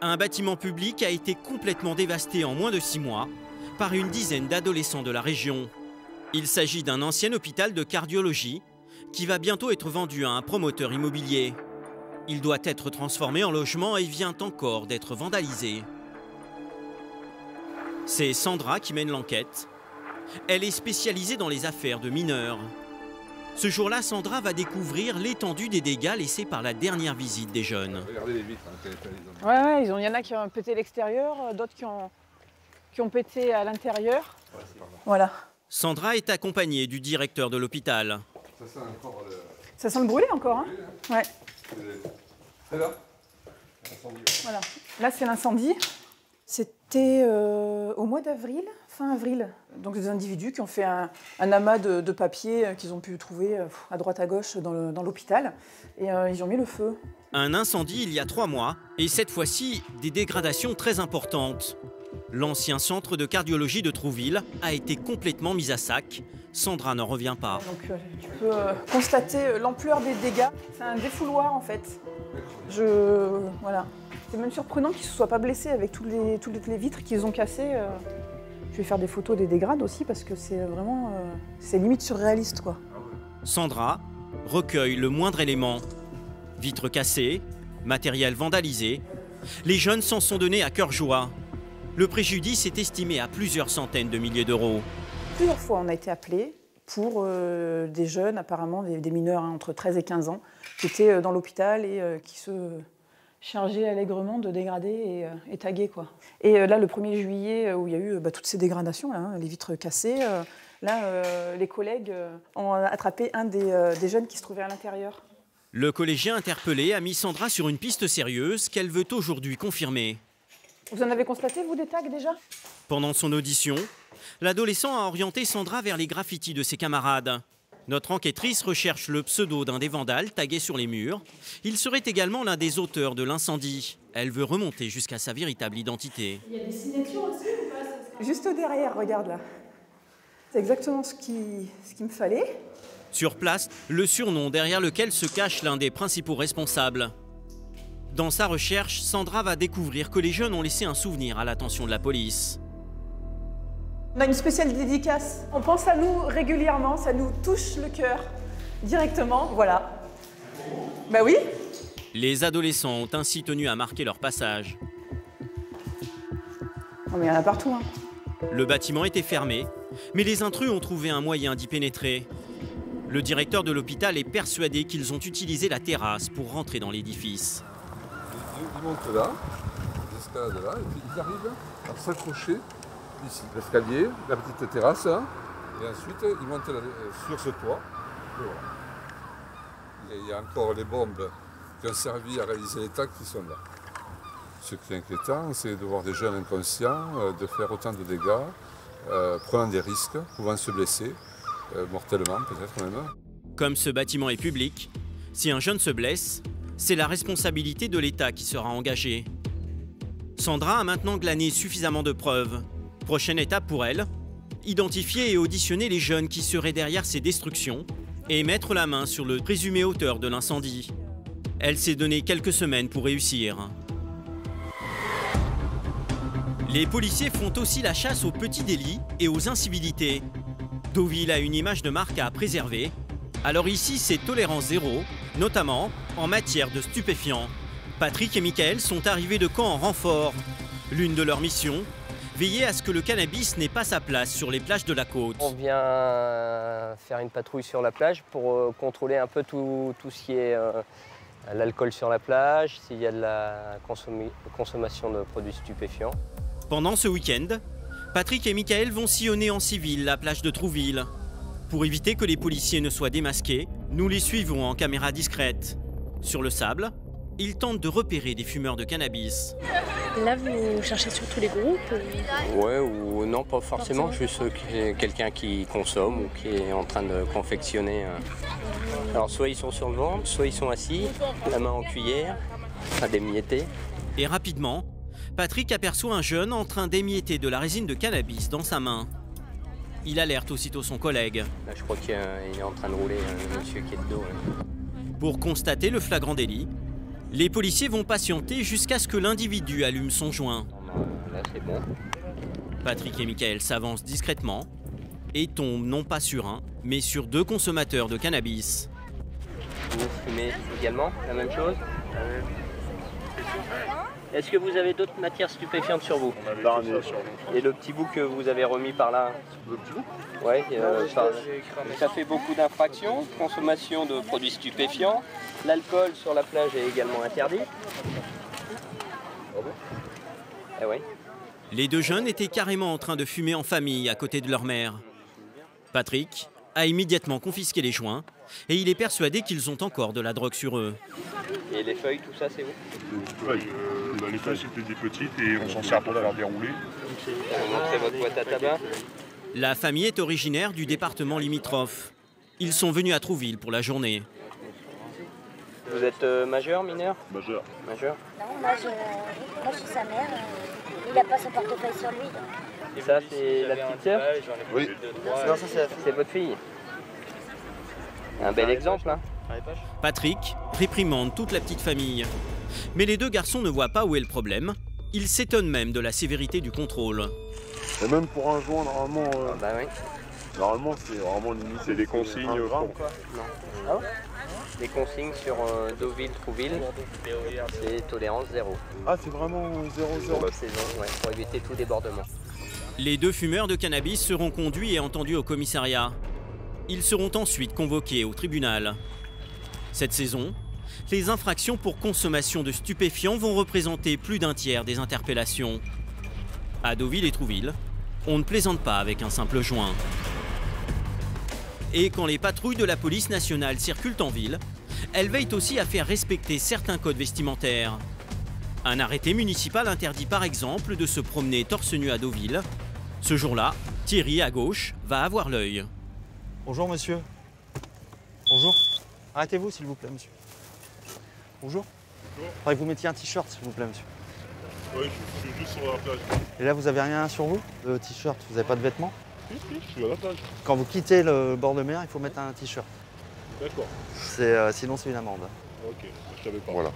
un bâtiment public a été complètement dévasté en moins de 6 mois par une dizaine d'adolescents de la région. Il s'agit d'un ancien hôpital de cardiologie qui va bientôt être vendu à un promoteur immobilier. Il doit être transformé en logement et vient encore d'être vandalisé. C'est Sandra qui mène l'enquête. Elle est spécialisée dans les affaires de mineurs. Ce jour-là, Sandra va découvrir l'étendue des dégâts laissés par la dernière visite des jeunes. Regardez les vitres. Ouais, il y en a qui ont pété l'extérieur, d'autres qui ont pété à l'intérieur. Voilà. Sandra est accompagnée du directeur de l'hôpital. Ça sent le brûlé encore, hein? Ouais. C'est là. Voilà. Là, c'est l'incendie. C'était au mois d'avril, fin avril. Donc des individus qui ont fait un amas de papier qu'ils ont pu trouver à droite à gauche dans l'hôpital. Et ils ont mis le feu. Un incendie il y a 3 mois, et cette fois-ci, des dégradations très importantes. L'ancien centre de cardiologie de Trouville a été complètement mis à sac. Sandra n'en revient pas. Donc tu peux constater l'ampleur des dégâts. C'est un défouloir en fait. Voilà. C'est même surprenant qu'ils ne se soient pas blessés avec toutes les vitres qu'ils ont cassées. Je vais faire des photos des dégrades aussi parce que c'est vraiment... c'est limite surréaliste quoi. Sandra recueille le moindre élément. Vitres cassées, matériel vandalisé. Les jeunes s'en sont donnés à cœur joie. Le préjudice est estimé à plusieurs centaines de milliers d'euros. Plusieurs fois, on a été appelés pour des jeunes, apparemment des mineurs entre 13 et 15 ans, qui étaient dans l'hôpital et qui se chargeaient allègrement de dégrader et taguer, quoi. Et là, le 1er juillet, où il y a eu toutes ces dégradations, là, les vitres cassées, les collègues ont attrapé un des jeunes qui se trouvait à l'intérieur. Le collégien interpellé a mis Sandra sur une piste sérieuse qu'elle veut aujourd'hui confirmer. Vous en avez constaté, vous, des tags déjà? Pendant son audition, l'adolescent a orienté Sandra vers les graffitis de ses camarades. Notre enquêtrice recherche le pseudo d'un des vandales tagués sur les murs. Il serait également l'un des auteurs de l'incendie. Elle veut remonter jusqu'à sa véritable identité. Il y a des signatures aussi ou pas? Juste derrière, regarde là. C'est exactement ce qu'il me fallait. Sur place, le surnom derrière lequel se cache l'un des principaux responsables. Dans sa recherche, Sandra va découvrir que les jeunes ont laissé un souvenir à l'attention de la police. On a une spéciale dédicace. On pense à nous régulièrement, ça nous touche le cœur directement, voilà. Bah oui. Les adolescents ont ainsi tenu à marquer leur passage. Non mais il y en a partout. Hein. Le bâtiment était fermé, mais les intrus ont trouvé un moyen d'y pénétrer. Le directeur de l'hôpital est persuadé qu'ils ont utilisé la terrasse pour rentrer dans l'édifice. Ils montent là, l'escalade là, et puis ils arrivent à s'accrocher ici. L'escalier, la petite terrasse, là, et ensuite ils montent sur ce toit. Et il y a encore les bombes qui ont servi à réaliser les tags qui sont là. Ce qui est inquiétant, c'est de voir des jeunes inconscients, de faire autant de dégâts, prenant des risques, pouvant se blesser, mortellement peut-être même. Comme ce bâtiment est public, si un jeune se blesse, c'est la responsabilité de l'État qui sera engagée. Sandra a maintenant glané suffisamment de preuves. Prochaine étape pour elle, identifier et auditionner les jeunes qui seraient derrière ces destructions et mettre la main sur le présumé auteur de l'incendie. Elle s'est donné quelques semaines pour réussir. Les policiers font aussi la chasse aux petits délits et aux incivilités. Deauville a une image de marque à préserver. Alors ici, c'est tolérance zéro, notamment en matière de stupéfiants. Patrick et Michael sont arrivés de Caen en renfort. L'une de leurs missions, veiller à ce que le cannabis n'ait pas sa place sur les plages de la côte. On vient faire une patrouille sur la plage pour contrôler un peu tout ce qui est l'alcool sur la plage, s'il y a de la consommation de produits stupéfiants. Pendant ce week-end, Patrick et Michael vont sillonner en civil la plage de Trouville. Pour éviter que les policiers ne soient démasqués, nous les suivons en caméra discrète. Sur le sable, ils tentent de repérer des fumeurs de cannabis. Là, vous cherchez surtout les groupes Ouais, ou non, pas forcément, juste quelqu'un qui consomme ou qui est en train de confectionner. Alors, soit ils sont sur le ventre, soit ils sont assis, la main en cuillère, en train d'émietter. Et rapidement, Patrick aperçoit un jeune en train d'émietter de la résine de cannabis dans sa main. Il alerte aussitôt son collègue. Là, je crois qu'il est en train de rouler, le monsieur qui est de dos. Pour constater le flagrant délit, les policiers vont patienter jusqu'à ce que l'individu allume son joint. Là, c'est bon. Patrick et Michael s'avancent discrètement et tombent non pas sur un, mais sur deux consommateurs de cannabis. Vous fumez également la même chose? Est-ce que vous avez d'autres matières stupéfiantes sur vous? Et le petit bout que vous avez remis par là? Le petit bout? Oui, ça fait beaucoup d'infractions, consommation de produits stupéfiants. L'alcool sur la plage est également interdit. Eh oui. Les deux jeunes étaient carrément en train de fumer en famille à côté de leur mère. Patrick a immédiatement confisqué les joints et il est persuadé qu'ils ont encore de la drogue sur eux. Et les feuilles, tout ça, c'est où? Les feuilles, c'était des petites et on s'en sert pour faire dérouler. Vous montrez votre boîte à tabac. La famille est originaire du département limitrophe. Ils sont venus à Trouville pour la journée. Vous êtes majeur, mineur? Majeur. Majeur? Non, moi je suis sa mère. Il n'a pas son portefeuille sur lui. Donc. Et ça, c'est la petite sœur? Oui. Non, ça, c'est votre fille. Un bel exemple, hein? Patrick réprimande toute la petite famille. Mais les deux garçons ne voient pas où est le problème. Ils s'étonnent même de la sévérité du contrôle. Et même pour un joint, normalement... bah oui. Normalement, c'est vraiment limité. C'est des consignes Non. Ah ouais? Les consignes sur Deauville, Trouville, c'est tolérance zéro. Ah, c'est vraiment 0-0. Ouais, pour éviter tout débordement. Les deux fumeurs de cannabis seront conduits et entendus au commissariat. Ils seront ensuite convoqués au tribunal. Cette saison, les infractions pour consommation de stupéfiants vont représenter plus d'un tiers des interpellations. À Deauville et Trouville, on ne plaisante pas avec un simple joint. Et quand les patrouilles de la police nationale circulent en ville, elle veille aussi à faire respecter certains codes vestimentaires. Un arrêté municipal interdit par exemple de se promener torse nu à Deauville. Ce jour-là, Thierry, à gauche, va avoir l'œil. Bonjour monsieur. Bonjour. Arrêtez-vous s'il vous plaît monsieur. Bonjour. Bonjour. Faudrait que vous mettiez un t-shirt s'il vous plaît monsieur. Oui, je suis juste sur la plage. Et là vous avez rien sur vous? Le t-shirt, vous n'avez pas de vêtements? Si, je suis à la plage. Quand vous quittez le bord de mer, il faut mettre un t-shirt. D'accord. Sinon c'est une amende. Ok, je savais pas. Voilà.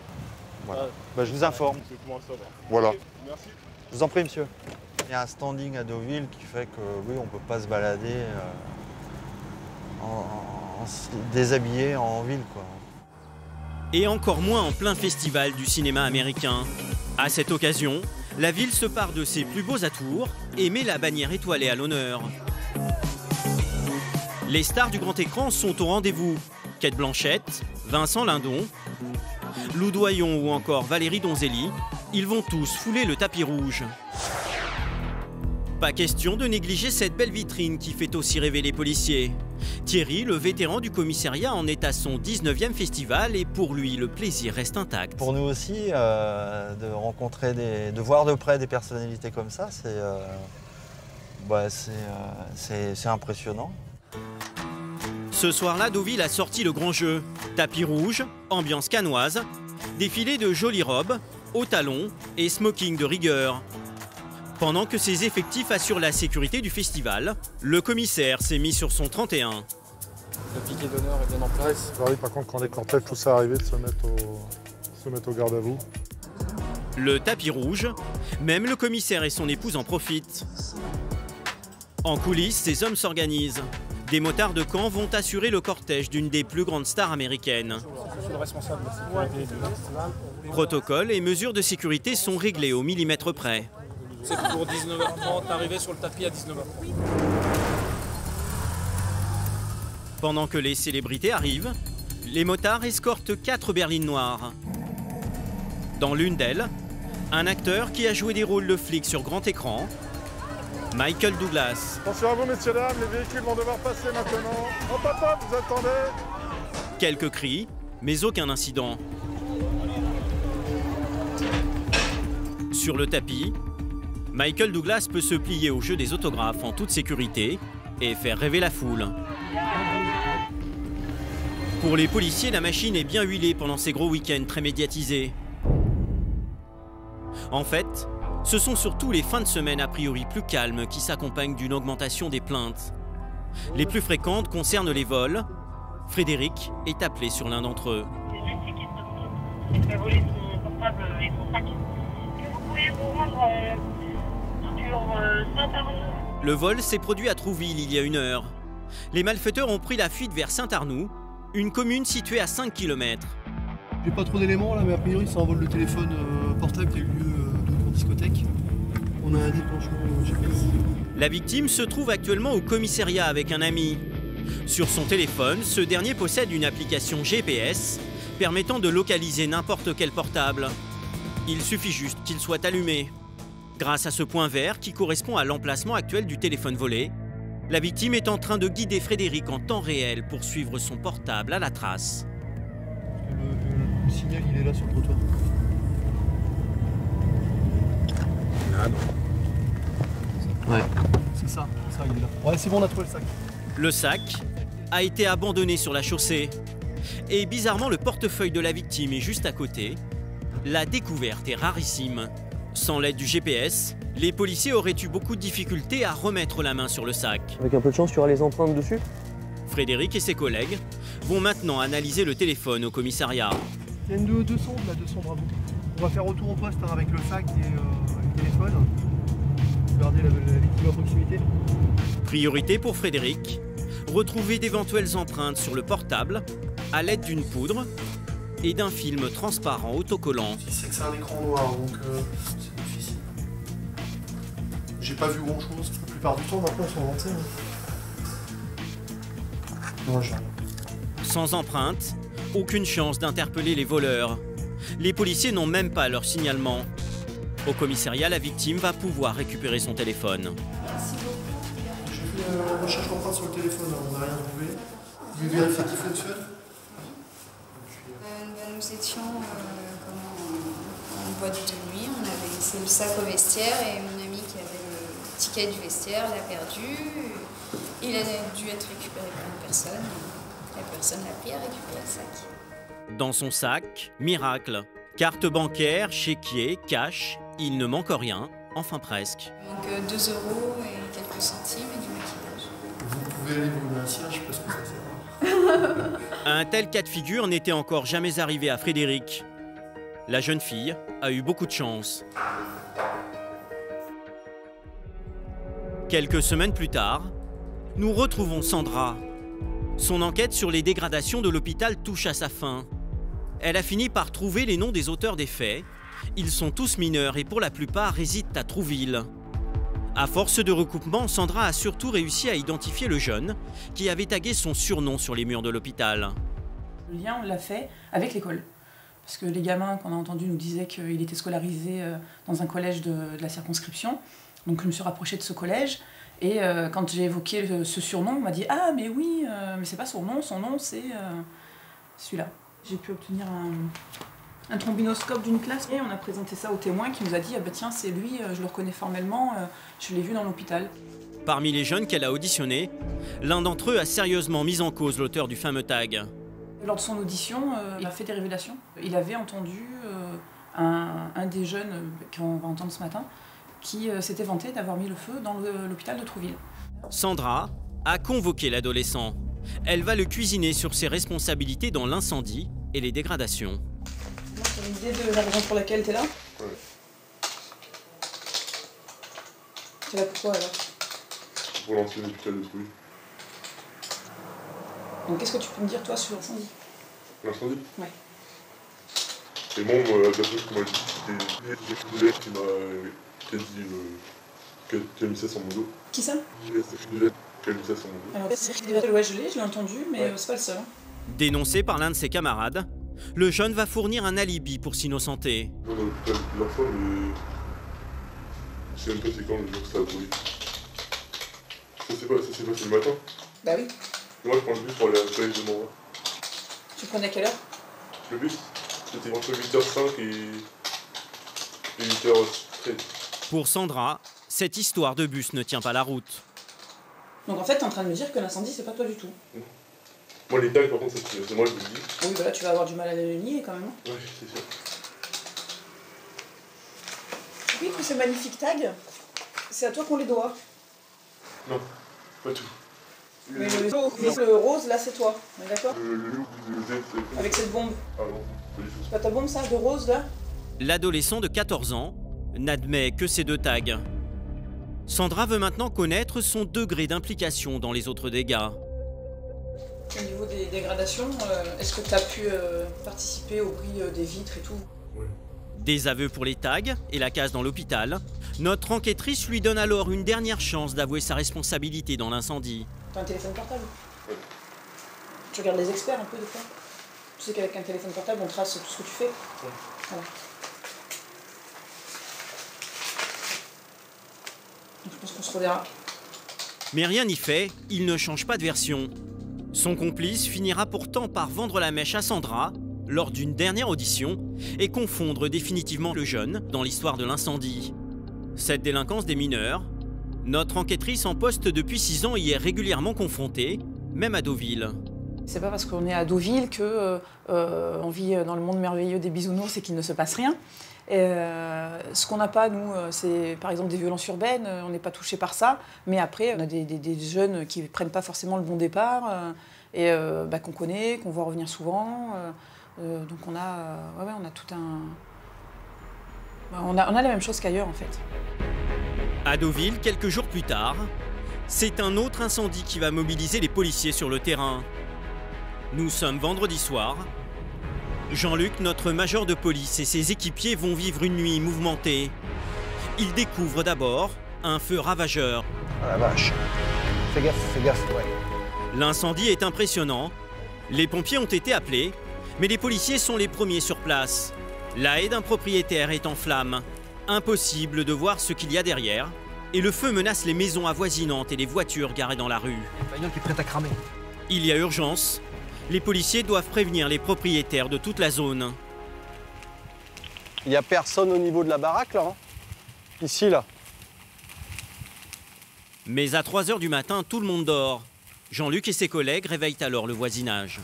Bah, je vous informe. C'est comment ça va. Voilà. Ok, merci. Je vous en prie monsieur. Il y a un standing à Deauville qui fait que oui, on ne peut pas se balader déshabillé en ville, quoi. Et encore moins en plein festival du cinéma américain. À cette occasion, la ville se pare de ses plus beaux atours et met la bannière étoilée à l'honneur. Les stars du grand écran sont au rendez-vous. Cate Blanchett, Vincent Lindon, Lou Doyon ou encore Valérie Donzelli, ils vont tous fouler le tapis rouge. Pas question de négliger cette belle vitrine qui fait aussi rêver les policiers. Thierry, le vétéran du commissariat, en est à son 19e festival et pour lui, le plaisir reste intact. Pour nous aussi, de rencontrer, de voir de près des personnalités comme ça, c'est impressionnant. Ce soir-là, Deauville a sorti le grand jeu. Tapis rouge, ambiance cannoise, défilé de jolies robes, hauts talons et smoking de rigueur. Pendant que ses effectifs assurent la sécurité du festival, le commissaire s'est mis sur son 31. Le piquet d'honneur est bien en place. Oui, par contre, quand les cortèges, tout ça arrivé, de se mettre au garde à vous. Le tapis rouge, même le commissaire et son épouse en profitent. En coulisses, ces hommes s'organisent. Des motards de camp vont assurer le cortège d'une des plus grandes stars américaines. Je suis le responsable de la sécurité du festival. Protocoles et mesures de sécurité sont réglés au millimètre près. C'est pour 19h30, arriver sur le tapis à 19h30. Pendant que les célébrités arrivent, les motards escortent 4 berlines noires. Dans l'une d'elles, un acteur qui a joué des rôles de flic sur grand écran, Michael Douglas. Attention à vous, messieurs, dames, les véhicules vont devoir passer maintenant. Hop, hop, hop, vous attendez. Quelques cris, mais aucun incident. Sur le tapis, Michael Douglas peut se plier au jeu des autographes en toute sécurité et faire rêver la foule. Pour les policiers, la machine est bien huilée pendant ces gros week-ends très médiatisés. En fait, ce sont surtout les fins de semaine a priori plus calmes qui s'accompagnent d'une augmentation des plaintes. Les plus fréquentes concernent les vols. Frédéric est appelé sur l'un d'entre eux. Il fait voler son portable et son sac. Vous pouvez vous rendre sur Saint-Arnoux. Le vol s'est produit à Trouville il y a 1 heure. Les malfaiteurs ont pris la fuite vers Saint-Arnoux, une commune située à 5 km. J'ai pas trop d'éléments là, mais a priori c'est un vol de téléphone portable qui a eu lieu en discothèque. On a un déclenchement GPS. La victime se trouve actuellement au commissariat avec un ami. Sur son téléphone, ce dernier possède une application GPS permettant de localiser n'importe quel portable. Il suffit juste qu'il soit allumé. Grâce à ce point vert qui correspond à l'emplacement actuel du téléphone volé, la victime est en train de guider Frédéric en temps réel pour suivre son portable à la trace. Le signal, il est là sur le trottoir. Ah non. Ouais. C'est ça, il est là. Ouais, c'est bon, on a trouvé le sac. Le sac a été abandonné sur la chaussée. Et bizarrement, le portefeuille de la victime est juste à côté. La découverte est rarissime. Sans l'aide du GPS, les policiers auraient eu beaucoup de difficultés à remettre la main sur le sac. Avec un peu de chance, tu auras les empreintes dessus? Frédéric et ses collègues vont maintenant analyser le téléphone au commissariat. Il y a deux sondes là, 200 bravo. On va faire retour au poste avec le sac et le téléphone. Regardez la victime à proximité. Priorité pour Frédéric, retrouver d'éventuelles empreintes sur le portable à l'aide d'une poudre et d'un film transparent autocollant. C'est que c'est un écran noir, donc c'est difficile. J'ai pas vu grand chose. La plupart du temps, maintenant, ils sont inventés. Non, j'ai rien. Sans empreinte, aucune chance d'interpeller les voleurs. Les policiers n'ont même pas leur signalement. Au commissariat, la victime va pouvoir récupérer son téléphone. J'ai fait recherche d'empreintes sur le téléphone, on n'a rien trouvé. Vous vérifiez qu'il fonctionne. nous étions en boîte de nuit, on avait laissé le sac au vestiaire et mon ami qui avait le ticket du vestiaire l'a perdu. Il a dû être récupéré par une personne. La personne l'a pris à récupérer le sac. Dans son sac, miracle. Carte bancaire, chéquier, cash, il ne manque rien, enfin presque. Donc 2 € et quelques centimes et du maquillage. Vous pouvez aller vous donner un cierge parce que ça c'est rare. Un tel cas de figure n'était encore jamais arrivé à Frédéric. La jeune fille a eu beaucoup de chance. Quelques semaines plus tard, nous retrouvons Sandra. Son enquête sur les dégradations de l'hôpital touche à sa fin. Elle a fini par trouver les noms des auteurs des faits. Ils sont tous mineurs et pour la plupart résident à Trouville. À force de recoupement, Sandra a surtout réussi à identifier le jeune qui avait tagué son surnom sur les murs de l'hôpital. Le lien, on l'a fait avec l'école. Parce que les gamins qu'on a entendus nous disaient qu'il était scolarisé dans un collège de la circonscription. Donc je me suis rapprochée de ce collège. Et quand j'ai évoqué ce surnom, on m'a dit « Ah, mais oui, mais c'est pas son nom c'est celui-là ». J'ai pu obtenir un trombinoscope d'une classe et on a présenté ça au témoin qui nous a dit « Ah bah tiens, c'est lui, je le reconnais formellement, je l'ai vu dans l'hôpital ». Parmi les jeunes qu'elle a auditionnés, l'un d'entre eux a sérieusement mis en cause l'auteur du fameux tag. Lors de son audition, il a fait des révélations. Il avait entendu un des jeunes qu'on va entendre ce matin qui s'était vanté d'avoir mis le feu dans l'hôpital de Trouville. Sandra a convoqué l'adolescent. Elle va le cuisiner sur ses responsabilités dans l'incendie et les dégradations. Tu as une idée de la raison pour laquelle tu es là? Ouais. Tu es là pourquoi alors? Pour lancer l'hôpital de Trouville. Donc qu'est-ce que tu peux me dire toi sur l'incendie? L'incendie? Ouais. Et bon, la personne qui m'a dit, c'était Juliette qui m'a dit qu'elle a mis ça sur mon dos. Qui ça? Juliette qui a mis ça sur mon dos. Alors, ouais, je l'ai entendu, mais ouais. C'est pas le seul. Hein. Dénoncé par l'un de ses camarades, le jeune va fournir un alibi pour s'innocenter. Je vais dans l'hôpital plusieurs fois, mais je sais même pas c'est quand le jour que ça a brûlé. Ça s'est passé le matin. Bah oui. Moi je prends le bus pour aller à la collège de Montréal. Tu prenais à quelle heure? Le bus, c'était entre 8h05 et 8h13. Pour Sandra, cette histoire de bus ne tient pas la route. Donc en fait, t'es en train de me dire que l'incendie, c'est pas toi du tout. Moi les tags, par contre, c'est moi je le dis. Oui, bah là, tu vas avoir du mal à le nier quand même. Hein. Oui, c'est sûr. Oui, tous ces magnifiques tags, c'est à toi qu'on les doit. Non, pas tout. Mais le rose, là, c'est toi. On est d'accord? Le loup, avec cette bombe. Ah non, pas du tout. C'est pas ta bombe, ça, de rose, là? L'adolescent de 14 ans n'admet que ces 2 tags. Sandra veut maintenant connaître son degré d'implication dans les autres dégâts. Au niveau des dégradations, est-ce que tu as pu participer au bris des vitres et tout? Oui. Des aveux pour les tags et la casse dans l'hôpital. Notre enquêtrice lui donne alors une dernière chance d'avouer sa responsabilité dans l'incendie. T'as un téléphone portable? Oui. Tu regardes les experts un peu des fois? Tu sais qu'avec un téléphone portable, on trace tout ce que tu fais? Oui. Voilà. Donc je pense qu'on se reverra. Mais rien n'y fait, il ne change pas de version. Son complice finira pourtant par vendre la mèche à Sandra lors d'une dernière audition et confondre définitivement le jeune dans l'histoire de l'incendie. Cette délinquance des mineurs, notre enquêtrice en poste depuis 6 ans y est régulièrement confrontée, même à Deauville. C'est pas parce qu'on est à Deauville qu'on vit dans le monde merveilleux des bisounours et qu'il ne se passe rien. Ce qu'on n'a pas, nous, c'est par exemple des violences urbaines, on n'est pas touché par ça. Mais après, on a des jeunes qui ne prennent pas forcément le bon départ qu'on connaît, qu'on voit revenir souvent. Donc on a tout un... On a la même chose qu'ailleurs en fait. À Deauville, quelques jours plus tard, c'est un autre incendie qui va mobiliser les policiers sur le terrain. Nous sommes vendredi soir. Jean-Luc, notre major de police, et ses équipiers vont vivre une nuit mouvementée. Ils découvrent d'abord un feu ravageur. Ah la vache. Fais gaffe, ouais. L'incendie est impressionnant. Les pompiers ont été appelés, mais les policiers sont les premiers sur place. La haie d'un propriétaire est en flammes. Impossible de voir ce qu'il y a derrière. Et le feu menace les maisons avoisinantes et les voitures garées dans la rue. Une bagnole qui est prête à cramer. Il y a urgence. Les policiers doivent prévenir les propriétaires de toute la zone. Il n'y a personne au niveau de la baraque, là, hein. Ici, là. Mais à 3 h du matin, tout le monde dort. Jean-Luc et ses collègues réveillent alors le voisinage.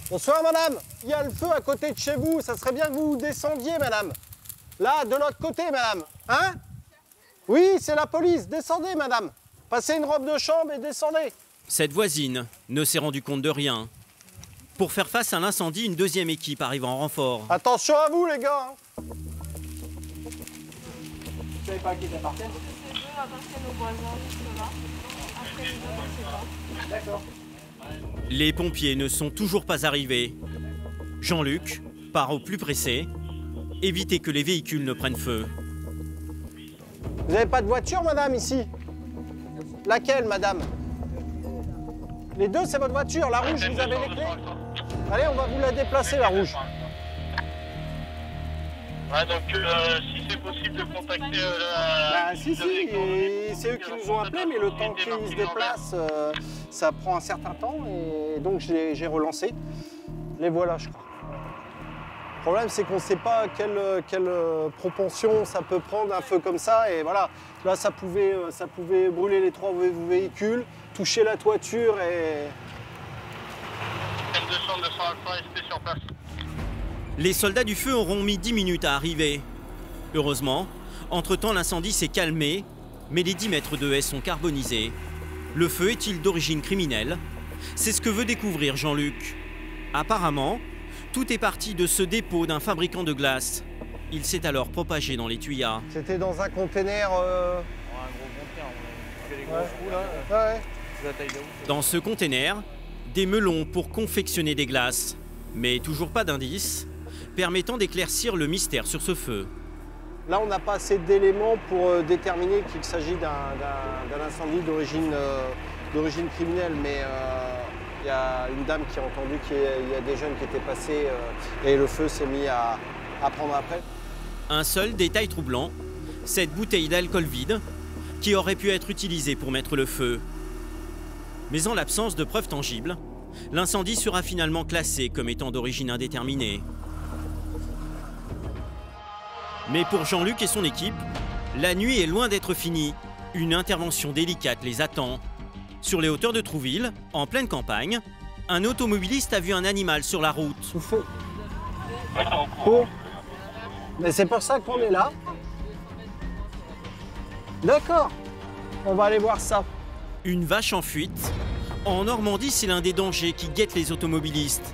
Bonsoir, madame. Il y a le feu à côté de chez vous. Ça serait bien que vous descendiez, madame. Là, de l'autre côté, madame. Hein? Oui, c'est la police. Descendez, madame. Passez une robe de chambre et descendez. Cette voisine ne s'est rendue compte de rien. Pour faire face à l'incendie, une deuxième équipe arrive en renfort. Attention à vous, les gars. Vous savez pas à qui ça appartient? D'accord. Les pompiers ne sont toujours pas arrivés. Jean-Luc part au plus pressé, éviter que les véhicules ne prennent feu. Vous n'avez pas de voiture, madame, ici? Laquelle, madame? Les deux, c'est votre voiture. La rouge, vous avez les clés? Allez, on va vous la déplacer, la rouge. Ouais, donc si c'est possible de contacter la... Si, c'est eux qui nous ont appelés, mais le temps qu'ils se déplacent, ça prend un certain temps, et donc j'ai relancé. Les voilà, je crois. Le problème, c'est qu'on ne sait pas quelle propension ça peut prendre un feu comme ça, et voilà. Là, ça pouvait brûler les 3 véhicules, toucher la toiture, et... sur place. Les soldats du feu auront mis 10 minutes à arriver. Heureusement, entre-temps, l'incendie s'est calmé, mais les 10 mètres de haies sont carbonisés. Le feu est-il d'origine criminelle? C'est ce que veut découvrir Jean-Luc. Apparemment, tout est parti de ce dépôt d'un fabricant de glace. Il s'est alors propagé dans les tuyas. C'était dans un container... Un gros conteneur, on a fait les gros trous là. Ouais. C'est la taille de où? Dans ce container, des melons pour confectionner des glaces. Mais toujours pas d'indice permettant d'éclaircir le mystère sur ce feu. Là, on n'a pas assez d'éléments pour déterminer qu'il s'agit d'un incendie d'origine criminelle, mais il y a une dame qui a entendu qu'il y a des jeunes qui étaient passés et le feu s'est mis à prendre après. Un seul détail troublant, cette bouteille d'alcool vide qui aurait pu être utilisée pour mettre le feu. Mais en l'absence de preuves tangibles, l'incendie sera finalement classé comme étant d'origine indéterminée. Mais pour Jean-Luc et son équipe, la nuit est loin d'être finie. Une intervention délicate les attend. Sur les hauteurs de Trouville, en pleine campagne, un automobiliste a vu un animal sur la route. Mais c'est pour ça qu'on est là. D'accord. On va aller voir ça. Une vache en fuite. En Normandie, c'est l'un des dangers qui guettent les automobilistes.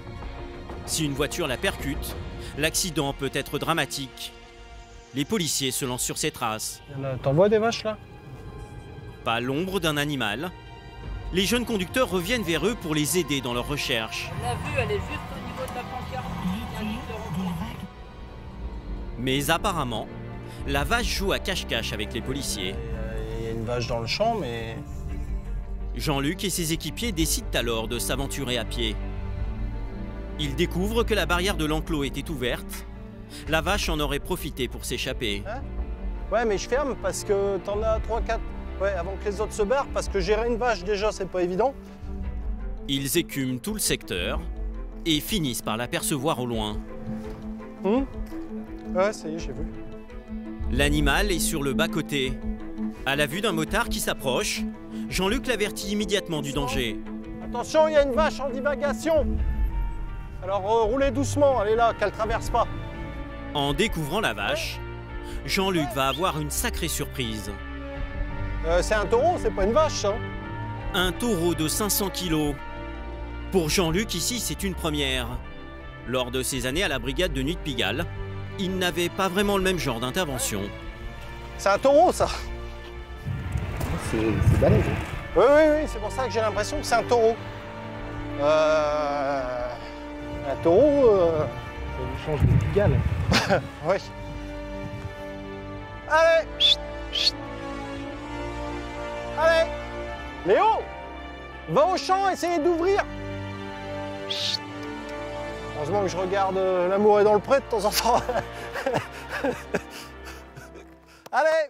Si une voiture la percute, l'accident peut être dramatique. Les policiers se lancent sur ses traces. T'en vois des vaches là? Pas l'ombre d'un animal. Les jeunes conducteurs reviennent vers eux pour les aider dans leur recherche. La vue, elle est juste au niveau de la pancarte. Mais apparemment, la vache joue à cache-cache avec les policiers. Il y a une vache dans le champ, mais... Jean-Luc et ses équipiers décident alors de s'aventurer à pied. Ils découvrent que la barrière de l'enclos était ouverte. La vache en aurait profité pour s'échapper. Ouais, mais je ferme parce que t'en as 3-4. Ouais, avant que les autres se barrent, parce que gérer une vache déjà, c'est pas évident. Ils écument tout le secteur et finissent par l'apercevoir au loin. Ouais, ça y est, j'ai vu. L'animal est sur le bas-côté. À la vue d'un motard qui s'approche, Jean-Luc l'avertit immédiatement du danger. Attention, il y a une vache en divagation. Alors roulez doucement, elle est là, qu'elle traverse pas. En découvrant la vache, Jean-Luc va avoir une sacrée surprise. C'est un taureau, c'est pas une vache, ça. Un taureau de 500 kilos. Pour Jean-Luc, ici, c'est une première. Lors de ses années à la brigade de nuit de Pigalle, il n'avait pas vraiment le même genre d'intervention. C'est un taureau, ça. C'est balèze. Oui, c'est pour ça que j'ai l'impression que c'est un taureau. Un taureau... Ça vous change de Pigalle. Oui. Allez. Allez. Léo, va au champ, essayez d'ouvrir. Heureusement que je regarde L'amour est dans le pré de temps en temps. Allez.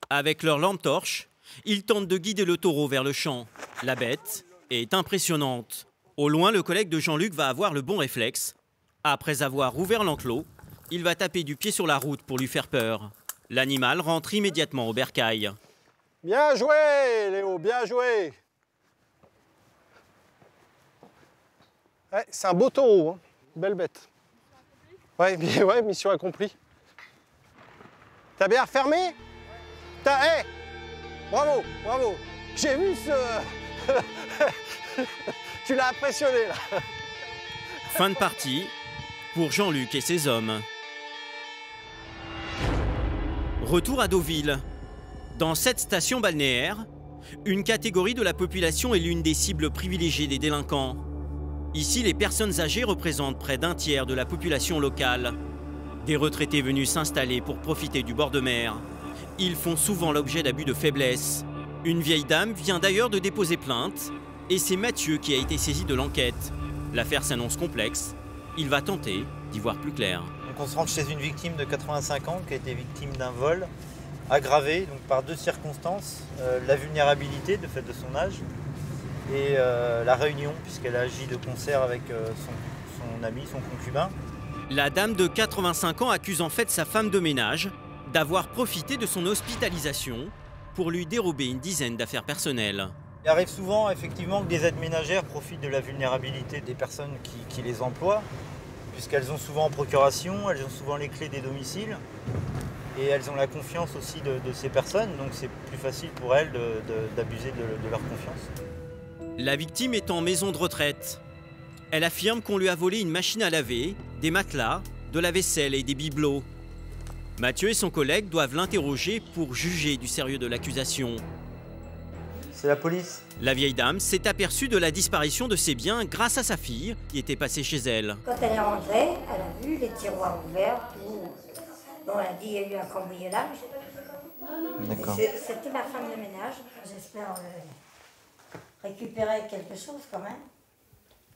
Avec leur lampe torche, ils tentent de guider le taureau vers le champ. La bête est impressionnante. Au loin, le collègue de Jean-Luc va avoir le bon réflexe. Après avoir ouvert l'enclos, il va taper du pied sur la route pour lui faire peur. L'animal rentre immédiatement au bercail. Bien joué, Léo, bien joué. Ouais, c'est un beau taureau, hein. Belle bête. Ouais, mission accomplie. T'as bien refermé? Hey, bravo, bravo. J'ai vu ce... Tu l'as impressionné, là. Fin de partie pour Jean-Luc et ses hommes. Retour à Deauville. Dans cette station balnéaire, une catégorie de la population est l'une des cibles privilégiées des délinquants. Ici, les personnes âgées représentent près d'un tiers de la population locale. Des retraités venus s'installer pour profiter du bord de mer. Ils font souvent l'objet d'abus de faiblesse. Une vieille dame vient d'ailleurs de déposer plainte et c'est Mathieu qui a été saisi de l'enquête. L'affaire s'annonce complexe. Il va tenter d'y voir plus clair. Donc on se rend chez une victime de 85 ans qui a été victime d'un vol aggravé donc par deux circonstances. La vulnérabilité de fait de son âge et la réunion puisqu'elle a agi de concert avec son ami, son concubin. La dame de 85 ans accuse en fait sa femme de ménage d'avoir profité de son hospitalisation pour lui dérober une dizaine d'affaires personnelles. Il arrive souvent effectivement que des aides ménagères profitent de la vulnérabilité des personnes qui les emploient, puisqu'elles ont souvent en procuration, elles ont souvent les clés des domiciles et elles ont la confiance aussi de ces personnes, donc c'est plus facile pour elles d'abuser de leur confiance. La victime est en maison de retraite. Elle affirme qu'on lui a volé une machine à laver, des matelas, de la vaisselle et des bibelots. Mathieu et son collègue doivent l'interroger pour juger du sérieux de l'accusation. C'est la police. La vieille dame s'est aperçue de la disparition de ses biens grâce à sa fille qui était passée chez elle. Quand elle est rentrée, elle a vu les tiroirs ouverts. Bon, elle a dit qu'il y a eu un cambriolage. D'accord. C'était ma femme de ménage. J'espère récupérer quelque chose quand même.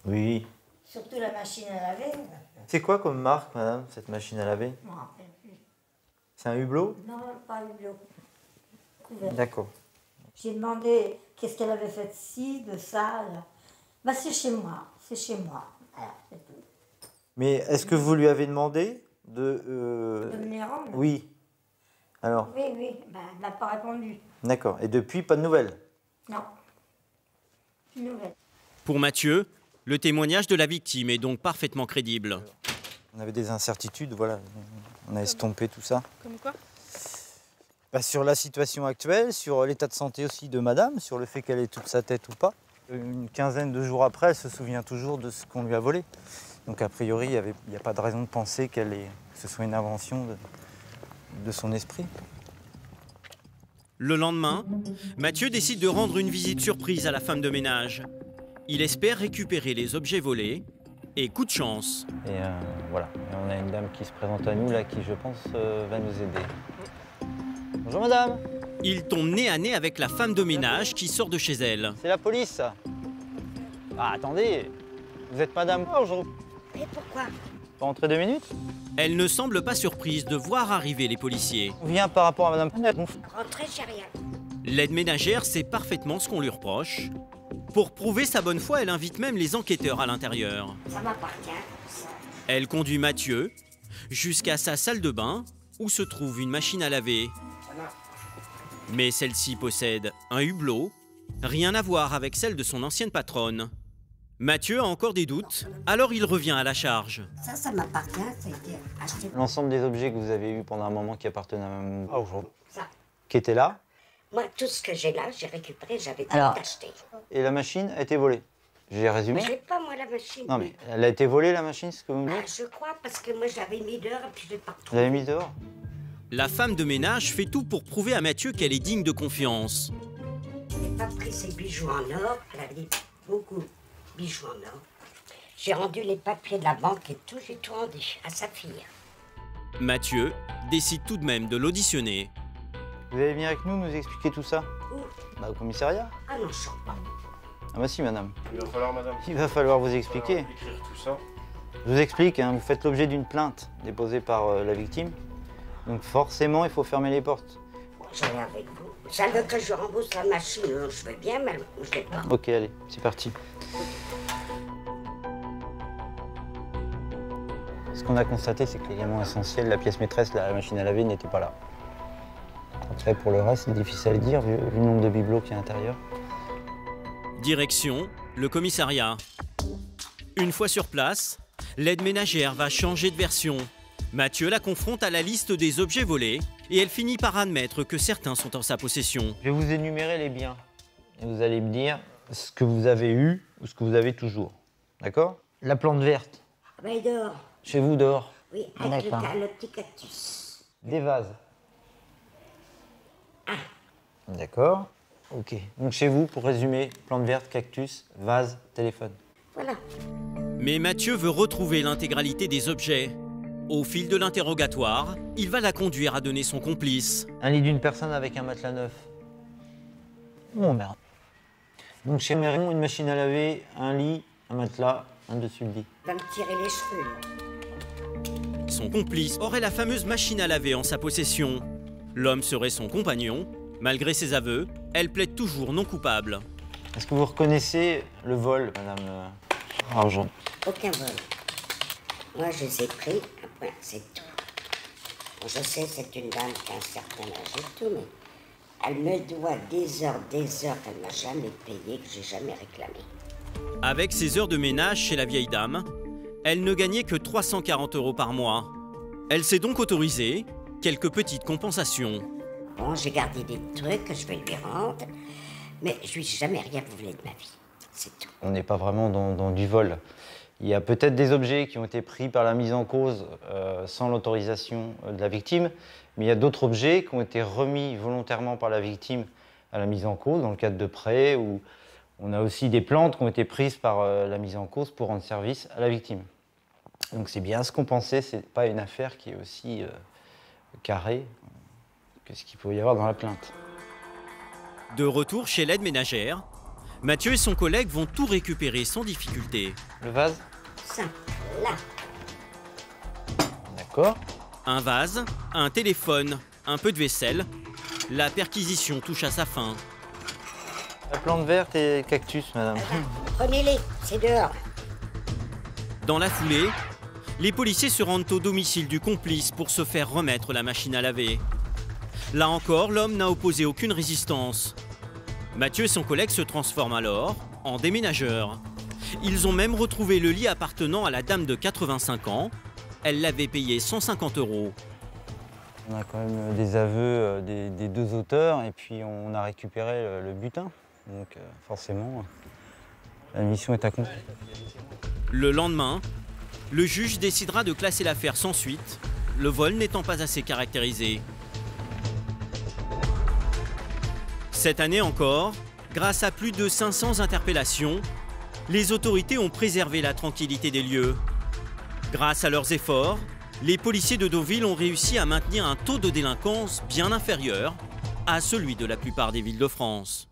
Oui. Surtout la machine à laver. C'est quoi comme marque, madame, cette machine à laver? Je ne me rappelle plus. C'est un hublot? Non, pas hublot. Couvert. D'accord. J'ai demandé qu'est-ce qu'elle avait fait de ci, de ça. Bah, c'est chez moi, c'est chez moi. Voilà, c'est tout. Mais est-ce que vous lui avez demandé de me les rendre? Oui. Alors? Oui, bah, elle n'a pas répondu. D'accord. Et depuis, pas de nouvelles? Non. Plus de nouvelles. Pour Mathieu, le témoignage de la victime est donc parfaitement crédible. On avait des incertitudes, voilà. On a estompé tout ça. Comme quoi? Bah, sur la situation actuelle, sur l'état de santé aussi de madame, sur le fait qu'elle ait toute sa tête ou pas. Une quinzaine de jours après, elle se souvient toujours de ce qu'on lui a volé. Donc a priori, il n'y a pas de raison de penser que ce soit une invention de son esprit. Le lendemain, Mathieu décide de rendre une visite surprise à la femme de ménage. Il espère récupérer les objets volés et coup de chance. Et voilà, et on a une dame qui se présente à nous là qui, je pense, va nous aider. Bonjour madame. Il tombe nez à nez avec la femme de ménage qui sort de chez elle. C'est la police, ça. Ah, attendez, vous êtes madame Bonjour. Mais pourquoi? Pas entrer 2 minutes? Elle ne semble pas surprise de voir arriver les policiers. On vient par rapport à madame. Rentrez, j'ai rien. L'aide ménagère sait parfaitement ce qu'on lui reproche. Pour prouver sa bonne foi, elle invite même les enquêteurs à l'intérieur. Ça m'appartient. Elle conduit Mathieu jusqu'à sa salle de bain où se trouve une machine à laver. Mais celle-ci possède un hublot, rien à voir avec celle de son ancienne patronne. Mathieu a encore des doutes, alors il revient à la charge. Ça m'appartient, ça a été acheté. L'ensemble des objets que vous avez eus pendant un moment qui appartenaient à madame Ça. qui était là. Moi, tout ce que j'ai là, j'ai récupéré, j'avais tout acheté. Et la machine a été volée. J'ai résumé. Mais j'ai pas, moi, la machine. Non, mais elle a été volée, la machine, ce que vous me dites? Je crois, parce que moi, je l'avais mis dehors et puis je l'ai pas retrouvé. Vous l'avez mis dehors? La femme de ménage fait tout pour prouver à Mathieu qu'elle est digne de confiance. Je n'ai pas pris ses bijoux en or. Elle avait beaucoup de bijoux en or. J'ai rendu les papiers de la banque et tout, j'ai tout rendu à sa fille. Mathieu décide tout de même de l'auditionner. Vous allez venir avec nous expliquer tout ça? Où? Bah, au commissariat. Ah non, je sors pas. Ah bah si, madame. Il va falloir, madame. Il va falloir vous expliquer. Écrire tout ça. Je vous explique, hein, vous faites l'objet d'une plainte déposée par la victime. Donc forcément, il faut fermer les portes. J'allais avec vous. Ça veut que je rembourse la machine, je veux bien, mais je l'ai pas. Ok, allez, c'est parti. Ce qu'on a constaté, c'est que l'élément essentiel, la pièce maîtresse, la machine à laver, n'était pas là. Après, pour le reste, c'est difficile à dire, vu le nombre de bibelots qu'il y a à l'intérieur. Direction, le commissariat. Une fois sur place, l'aide ménagère va changer de version. Mathieu la confronte à la liste des objets volés et elle finit par admettre que certains sont en sa possession. Je vais vous énumérer les biens. Et vous allez me dire ce que vous avez eu ou ce que vous avez toujours. D'accord? La plante verte. Ah ben, dehors. Chez vous, dehors? Oui, avec le petit cactus. Des vases. D'accord. Ok. Donc chez vous, pour résumer, plante verte, cactus, vase, téléphone. Voilà. Mais Mathieu veut retrouver l'intégralité des objets. Au fil de l'interrogatoire, il va la conduire à donner son complice. Un lit d'une personne avec un matelas neuf. Oh merde. Donc chez Mérion, une machine à laver, un lit, un matelas, un dessus le lit. Va me tirer les cheveux, là. Son complice aurait la fameuse machine à laver en sa possession. L'homme serait son compagnon. Malgré ses aveux, elle plaide toujours non coupable. Est-ce que vous reconnaissez le vol, madame Argent? Aucun vol. Moi, je les ai pris, après, c'est tout. Bon, je sais, c'est une dame qui a un certain âge et tout, mais elle me doit des heures qu'elle m'a jamais payé, que j'ai jamais réclamé. Avec ses heures de ménage chez la vieille dame, elle ne gagnait que 340 € par mois. Elle s'est donc autorisée quelques petites compensations. Bon, j'ai gardé des trucs que je vais lui rendre, mais je lui ai jamais rien volé de ma vie. C'est tout. On n'est pas vraiment dans du vol. Il y a peut-être des objets qui ont été pris par la mise en cause sans l'autorisation de la victime, mais il y a d'autres objets qui ont été remis volontairement par la victime à la mise en cause, dans le cadre de prêts, ou on a aussi des plantes qui ont été prises par la mise en cause pour rendre service à la victime. Donc c'est bien ce qu'on pensait, c'est pas une affaire qui est aussi carrée que ce qu'il peut y avoir dans la plainte. De retour chez l'aide ménagère, Mathieu et son collègue vont tout récupérer sans difficulté. Le vase? Ça, là. D'accord. Un vase, un téléphone, un peu de vaisselle. La perquisition touche à sa fin. La plante verte et le cactus, madame. Prenez-les, c'est dehors. Dans la foulée, les policiers se rendent au domicile du complice pour se faire remettre la machine à laver. Là encore, l'homme n'a opposé aucune résistance. Mathieu et son collègue se transforment alors en déménageurs. Ils ont même retrouvé le lit appartenant à la dame de 85 ans. Elle l'avait payé 150 €. On a quand même des aveux des deux auteurs et puis on a récupéré le butin. Donc forcément, la mission est accomplie. Le lendemain, le juge décidera de classer l'affaire sans suite, le vol n'étant pas assez caractérisé. Cette année encore, grâce à plus de 500 interpellations, les autorités ont préservé la tranquillité des lieux. Grâce à leurs efforts, les policiers de Deauville ont réussi à maintenir un taux de délinquance bien inférieur à celui de la plupart des villes de France.